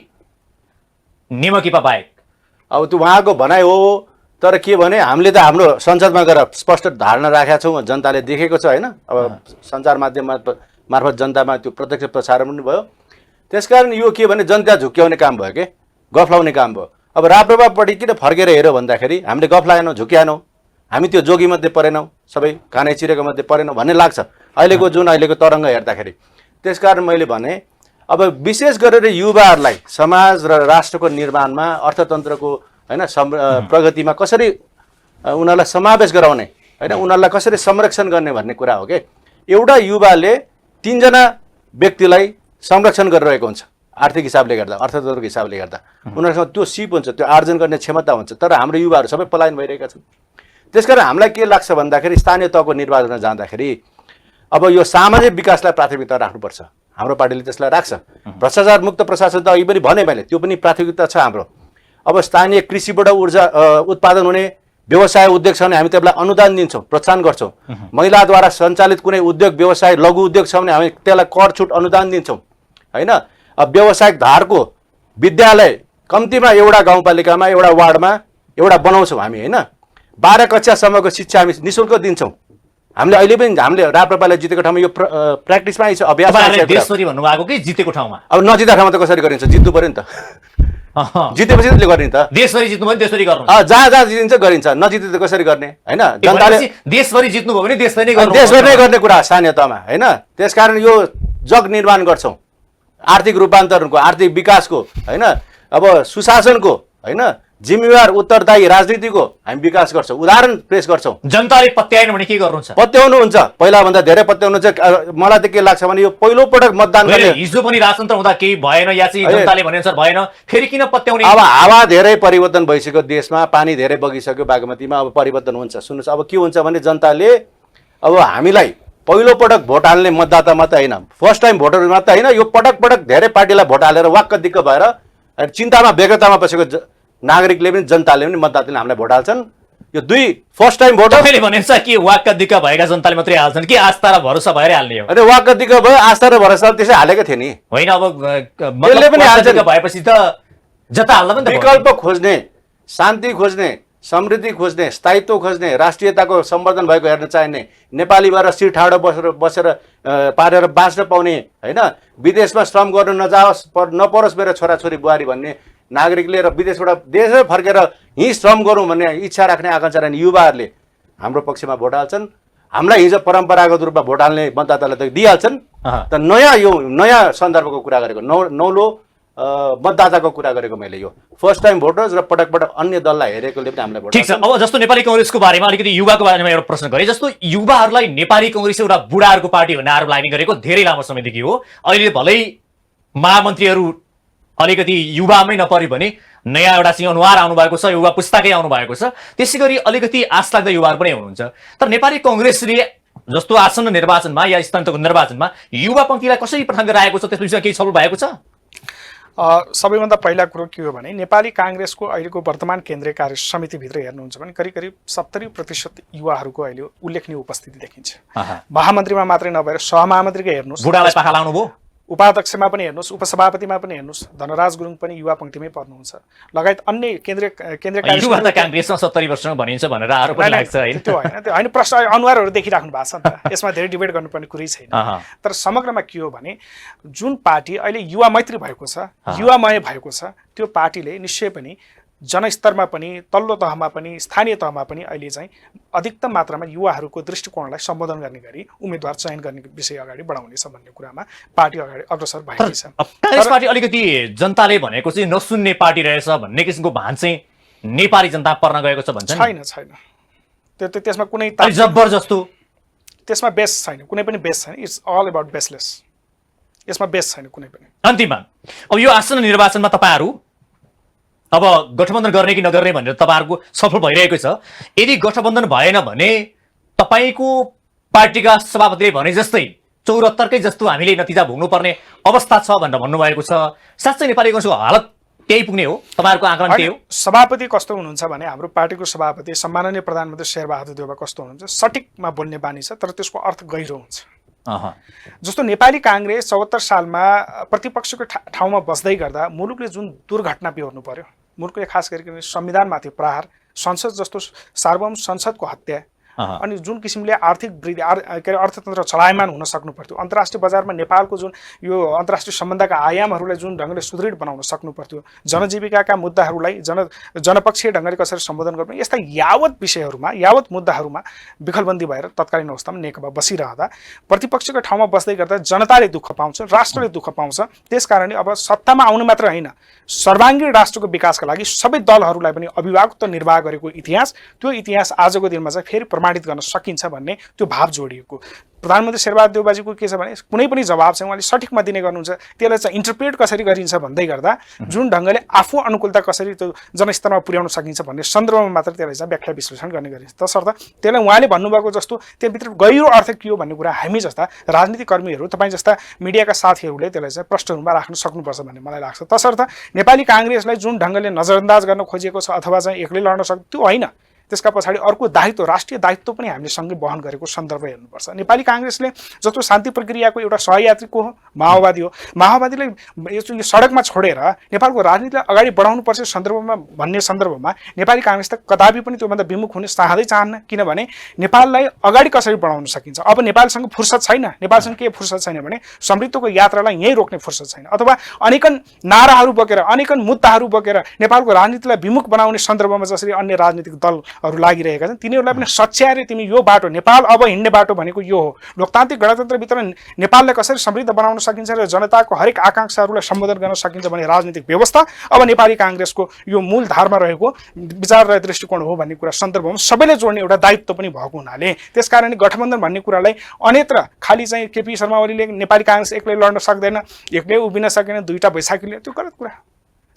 नेमकिपा बाहेक अब त्यो उहाँको भनाइ हो तर के भने हामीले त हाम्रो संसदमा गएर स्पष्ट धारणा राखेका छौँ जनताले देखेको छ होइन अब सञ्चार माध्यम मार्फत जनतामा त्यो प्रत्यक्ष प्रसारण पनि भयो त्यसकारण यो के भने जनता झुक्क्याउने काम भयो के गफलाउने काम भयो अब राप्रपापट्टि किन फर्केर हेऱ्यो भन्दाखेरि हामीले गफलाएनौँ झुक्क्याएनौँ हामी त्यो जोगीमध्ये परेनौँ सबै कानै चिरेको मध्ये परेनौँ भन्ने लाग्छ अहिलेको तरङ्ग हेर्दाखेरि त्यसकारण मैले भने अब विशेष गरेर युवाहरूलाई समाज र राष्ट्रको निर्माणमा अर्थतन्त्रको होइन प्रगतिमा कसरी उनीहरूलाई समावेश गराउने होइन उनीहरूलाई कसरी संरक्षण गर्ने भन्ने कुरा हो कि एउटा युवाले 3 जना व्यक्तिलाई संरक्षण गरिरहेको हुन्छ आर्थिक हिसाबले गर्दा अर्थतन्त्रको हिसाबले गर्दा उनीहरूसँग त्यो सिप हुन्छ त्यो आर्जन गर्ने क्षमता हुन्छ तर हाम्रो युवाहरू सबै पलायन भइरहेका छन् त्यसकारण हामीलाई के लाग्छ भन्दाखेरि स्थानीय तहको निर्वाचनमा जाँदाखेरि अब यो सामाजिक विकासलाई प्राथमिकता राख्नुपर्छ हाम्रो पार्टीले त्यसलाई राख्छ भ्रष्टाचार मुक्त प्रशासन त अघि पनि भने मैले त्यो पनि प्राथमिकता छ हाम्रो अब स्थानीय कृषिबाट ऊर्जा उत्पादन हुने व्यवसाय उद्योग छ भने हामी त्यसलाई अनुदान दिन्छौँ प्रोत्साहन गर्छौँ महिलाद्वारा सञ्चालित कुनै उद्योग व्यवसाय लघु उद्योग छ भने हामी त्यसलाई कर छुट अनुदान दिन्छौँ होइन अब व्यावसायिक धारको विद्यालय कम्तीमा एउटा गाउँपालिकामा एउटा वार्डमा एउटा बनाउँछौँ हामी होइन 12 कक्षासम्मको शिक्षा हामी निःशुल्क दिन्छौँ हामीले अहिले पनि हामीले राप्रपाले जितेको ठाउँमा यो प्र्याक्टिसमा आइछ अभ्यास देशभरि भन्नुभएको कि जितेको ठाउँमा अब नजिता ठाउँमा त कसरी गरिन्छ जित्नु पर्यो नि त जितेपछि त्यसले गर्ने नि त देशभरि जित्नु पनि देशभरि गर्नु जहाँ जहाँ जितिन्छ गरिन्छ नजिते त कसरी गर्ने होइन जनताले देशभरि जित्नु भयो भने देशभरि नै गर्ने कुरा स्थानीय तहमा होइन त्यसकारण यो जग निर्माण गर्छौँ आर्थिक रूपान्तरणको आर्थिक विकासको होइन अब सुशासनको होइन जिम्मेवार उत्तरदायी राजनीतिको हामी विकास गर्छौँ उदाहरण पेश गर्छौँ जनताले पत्याएन भने के गर्नुहुन्छ पत्याउनुहुन्छ पहिलाभन्दा धेरै पत्याउनुहुन्छ मलाई त के लाग्छ भने यो पहिलो पटक मतदान गर्ने हिजो पनि राजतन्त्र हुँदा केही भएन या चाहिँ जनताले भने अनुसार भएन फेरि किन पत्याउने अब हावा धेरै परिवर्तन भइसक्यो देशमा पानी धेरै बगिसक्यो बागमतीमा अब परिवर्तन हुन्छ सुन्नुहोस् अब के हुन्छ भने जनताले अब हामीलाई पहिलो पटक भोट हाल्ने मतदाता मात्रै होइन फर्स्ट टाइम भोटर मात्रै होइन यो पटक पटक धेरै पार्टीलाई भोट हालेर वाक्क दिक्क भएर चिन्तामा व्यग्रतामा बसेको नागरिकले पनि जनताले पनि मतदाताले हामीलाई भोट हाल्छन् यो दुई फर्स्ट टाइम भोटर तपाईँले भनेछ कि वाक्क दिक्क भएका जनताले मात्रै हाल्छन् कि आस्था र भरोसा भएर हाल्ने हो अरे वाक्क दिक्क भयो आस्था र भरोसा त्यसै हालेको थियो नि होइन अब त्यसले पनि हाल्छ भएपछि त जता हाल्दा पनि विकल्प खोज्ने शान्ति खोज्ने समृद्धि खोज्ने स्थायित्व खोज्ने राष्ट्रियताको सम्वर्धन भएको हेर्न चाहिने नेपाली भएर शिर ठाडो बसेर पारेर बाँच्न पाउने होइन विदेशमा श्रम गर्नु नजाओस् नपरोस् मेरो छोराछोरी बुहारी भन्ने नागरिकले र विदेशबाट देशै फर्केर यहीँ श्रम गरौँ भन्ने इच्छा राख्ने आकाङ्क्षा राख्ने युवाहरूले हाम्रो पक्षमा भोट हाल्छन् हामीलाई हिजो परम्परागत रूपमा भोट हाल्ने मतदातालाई त दिइहाल्छन् त नयाँ सन्दर्भको कुरा गरेको नौलो मतदाताको कुरा गरेको मैले यो फर्स्ट टाइम भोटर्स र पटक पटक अन्य दललाई हेरेकोले पनि हामीलाई भोट ठिक छ अब जस्तो नेपाली कांग्रेसको बारेमा अलिकति युवाको बारेमा एउटा प्रश्न गरे जस्तो युवाहरूलाई नेपाली कांग्रेस एउटा बुढाहरूको पार्टी भन्ने आरोप लाग्ने गरेको धेरै लामो समयदेखि हो अहिले भलै महामन्त्रीहरू अलिकति युवामै नपरि भने नयाँ एउटा सिंह अनुहार आउनु भएको छ युवा पुस्ताकै आउनु भएको छ त्यसैगरी अलिकति आश लाग्दो युवाहरू पनि हुनुहुन्छ तर नेपाली कांग्रेसले जस्तो आसन्न निर्वाचनमा या स्थानीय निर्वाचनमा युवा पंक्तिलाई कसरी प्रथान गरिरहेको छ त्यसमा केही छलफल भएको छ सबैभन्दा पहिला कुरो के हो भने नेपाली कांग्रेसको अहिलेको वर्तमान केन्द्रीय कार्य समितिभित्र हेर्नुहुन्छ भने करिब करिब 70% युवाहरूको अहिले उल्लेखनीय उपस्थिति देखिन्छ महामन्त्रीमा मात्रै नभएर सहमहामन्त्रीकै हेर्नुहोस् बुढालाई पाखा लाउनु भयो उपाध्यक्षमा पनि हेर्नुहोस् उपसभापतिमा पनि हेर्नुहोस् धनराज गुरुङ पनि युवा पंक्तिमै पर्नुहुन्छ लगायत अन्य केन्द्रीय कार्य कांग्रेसमा 70 वर्षमा भनिन्छ भनेर आरोप लाग्छ हैन त्यो हैन प्रश्न अनुहारहरू देखिराख्नु भएको छ नि त यसमा धेरै डिबेट गर्नुपर्ने कुरै छैन तर समग्रमा के हो भने जुन पार्टी अहिले युवा मैत्री भएको छ युवामय भएको छ त्यो पार्टीले निश्चय पनि जनस्तरमा पनि तल्लो तहमा पनि स्थानीय तहमा पनि अहिले चाहिँ अधिकतम मात्रामा युवाहरूको दृष्टिकोणलाई सम्बोधन गर्ने गरी उम्मेदवार चयन गर्ने विषय अगाडि बढाउनेछ भन्ने कुरामा पार्टी अगाडि अग्रसर भएको छ कांग्रेस पार्टी अलिकति जनताले भनेको चाहिँ नसुन्ने पार्टी रहेछ भन्ने किसिमको भान चाहिँ नेपाली जनता पर्न गएको छ भन्छ छैन त्यो त्यसमा कुनै जबरजस्तो त्यसमा बेस छैन कुनै पनि बेस छैन इट्स अल अबाउट बेसलेस यसमा बेस छैन कुनै पनि अन्तिममा अब यो आसन निर्वाचनमा तपाईहरु अब गठबन्धन गर्ने कि नगर्ने भनेर तपाईँहरूको छलफल भइरहेको छ। यदि गठबन्धन भएन भने तपाईँको पार्टीका सभापतिले भने जस्तै 74कै जस्तो हामीले नतिजा भोग्नुपर्ने अवस्था छ भनेर भन्नुभएको छ। साँच्चै नेपाली कांग्रेसको हालत त्यही पुग्ने हो? तपाईँहरूको आकलन के हो? सभापति कस्तो हुनुहुन्छ भने हाम्रो पार्टीको सभापति सम्माननीय प्रधानमन्त्री शेरबहादुर देउवा कस्तो हुनुहुन्छ, सठिकमा बोल्ने बानी छ, तर त्यसको अर्थ गहिरो हुन्छ। जस्तो नेपाली कांग्रेस 74 सालमा प्रतिपक्षको ठाउँमा बस्दै गर्दा मुलुकले जुन दुर्घटना बेहोर्नु पर्यो, मुलुकले खास गरिकन संविधानमाथि प्रहार, संसद जस्तो सार्वभौम संसदको हत्या, अनि जुन किसिमले आर्थिक वृद्धि अर्थतन्त्र चलायमान हुन सक्नु पर्थ्यो, अन्तर्राष्ट्रिय बजारमा नेपालको जुन यो अन्तर्राष्ट्रिय सम्बन्धका आयामहरूलाई जुन ढङ्गले सुदृढ बनाउन सक्नु पर्थ्यो, जनजीविकाका मुद्दाहरूलाई जनपक्षीय ढङ्गले कसरी सम्बोधन गर्नु, यस्ता यावत विषयहरूमा, यावत मुद्दाहरूमा विखलबन्दी भएर तत्कालीन अवस्थामा नेकपा बसिरहँदा प्रतिपक्षको ठाउँमा बस्दै गर्दा जनताले दुःख पाउँछ, राष्ट्रले दुःख पाउँछ। त्यसकारणले अब सत्तामा आउनु मात्र होइन, सर्वाङ्गीण राष्ट्रको विकासका लागि सबै दलहरूलाई पनि अभिभावकत्व निर्वाह गरेको इतिहास, त्यो इतिहास आजको दिनमा चाहिँ फेरि प्रमाणित गर्न सकिन्छ भन्ने त्यो भाव जोडिएको। प्रधानमन्त्री शेरबहादुर देउवाजीको के छ भने कुनै पनि जवाब चाहिँ उहाँले सठिकमा दिने गर्नुहुन्छ, त्यसलाई चाहिँ इन्टरप्रेट कसरी गरिन्छ भन्दै गर्दा जुन ढङ्गले आफू अनुकूलता कसरी त्यो जनस्तरमा पुर्याउन सकिन्छ भन्ने सन्दर्भमा मात्र त्यसलाई चाहिँ व्याख्या विश्लेषण गर्ने गरिन्छ। तसर्थ त्यसलाई उहाँले भन्नुभएको जस्तो त्यहाँभित्र गहिरो अर्थ के हो भन्ने कुरा हामी जस्ता राजनीतिक कर्मीहरू, तपाईँ जस्ता मिडियाका साथीहरूले त्यसलाई चाहिँ प्रष्ट रूपमा राख्न सक्नुपर्छ भन्ने मलाई लाग्छ। तसर्थ नेपाली कांग्रेसलाई जुन ढङ्गले नजरअन्दाज गर्न खोजिएको छ अथवा चाहिँ एक्लै लड्न सक्छ त्यो होइन, त्यसका पछाडि अर्को दायित्व, राष्ट्रिय दायित्व पनि हामीले सँगै वहन गरेको सन्दर्भ हेर्नुपर्छ। नेपाली कांग्रेसले जस्तो शान्ति प्रक्रियाको एउटा सहयात्री को हो, माओवादी हो, माओवादीलाई यो सडकमा छोडेर नेपालको राजनीतिलाई अगाडि बढाउनुपर्छ सन्दर्भमा भन्ने सन्दर्भमा नेपाली कांग्रेस त कदापि पनि त्योभन्दा विमुख हुन चाहन्न, किनभने नेपाललाई अगाडि कसरी बढाउन सकिन्छ। अब नेपालसँग फुर्सद छैन, नेपालसँग के फुर्सद छैन भने समृद्धिको यात्रालाई यहीँ रोक्ने फुर्सद छैन, अथवा अनेकन नाराहरू बोकेर, अनेकन मुद्दाहरू बोकेर नेपालको राजनीतिलाई विमुख बनाउने सन्दर्भमा जसरी अन्य राजनीतिक दलहरू लागिरहेका छन्, तिनीहरूलाई पनि सच्याएर तिमी यो बाटो, नेपाल अब हिँड्ने बाटो भनेको यो हो, लोकतान्त्रिक गणतन्त्रभित्र नेपाललाई कसरी समृद्ध बनाउन सकिन्छ र जनताको हरेक आकांक्षाहरूलाई सम्बोधन गर्न सकिन्छ भन्ने राजनीतिक व्यवस्था अब नेपाली कांग्रेसको यो मूल धारमा रहेको विचार र दृष्टिकोण हो भन्ने कुरा सन्दर्भमा सबैले जोड्ने एउटा दायित्व पनि भएको हुनाले त्यसकारणले गठबन्धन भन्ने कुरालाई अन्यत्र खालि चाहिँ केपी शर्मा ओलीले नेपाली कांग्रेस एक्लै लड्न सक्दैन, एक्लै उभिन सकेन, दुईटा बैशाखीले, त्यो गलत कुरा।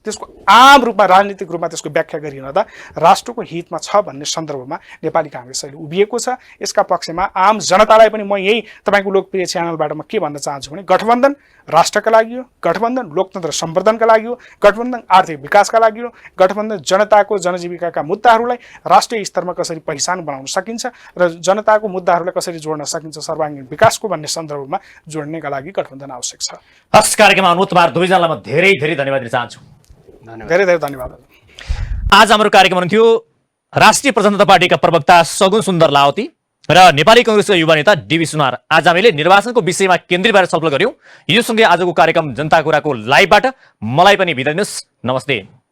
त्यसको आम रूपमा राजनीतिक रूपमा त्यसको व्याख्या गरिरहँदा राष्ट्रको हितमा छ भन्ने सन्दर्भमा नेपाली कांग्रेस अहिले उभिएको छ। यसका पक्षमा आम जनतालाई पनि म यही तपाईँको लोकप्रिय च्यानलबाट म के भन्न चाहन्छु भने गठबन्धन राष्ट्रका लागि हो, गठबन्धन लोकतन्त्र सम्वर्धनका लागि हो, गठबन्धन आर्थिक विकासका लागि हो, गठबन्धन जनताको जनजीविकाका मुद्दाहरूलाई राष्ट्रिय स्तरमा कसरी पहिचान बनाउन सकिन्छ र जनताको मुद्दाहरूलाई कसरी जोड्न सकिन्छ सर्वाङ्गीण विकासको भन्ने सन्दर्भमा जोड्नेका लागि गठबन्धन आवश्यक छ। हस्, कार्यक्रममा आउनु तपाईहरु दुवैजनालाई म धेरै धेरै धन्यवाद दिन चाहन्छु। धेरै धेरै धन्यवाद। आज हाम्रो कार्यक्रम थियो राष्ट्रिय प्रजातन्त्र पार्टीका प्रवक्ता सगुन सुन्दर लावती र नेपाली कांग्रेसका युवा नेता डीबी सुनार। आज हामीले निर्वाचनको विषयमा केन्द्रित भएर छलफल गर्यौं। यो सँगै आजको कार्यक्रम जनता कुराको लाइभबाट मलाई पनि बिदा दिनुस्। नमस्ते।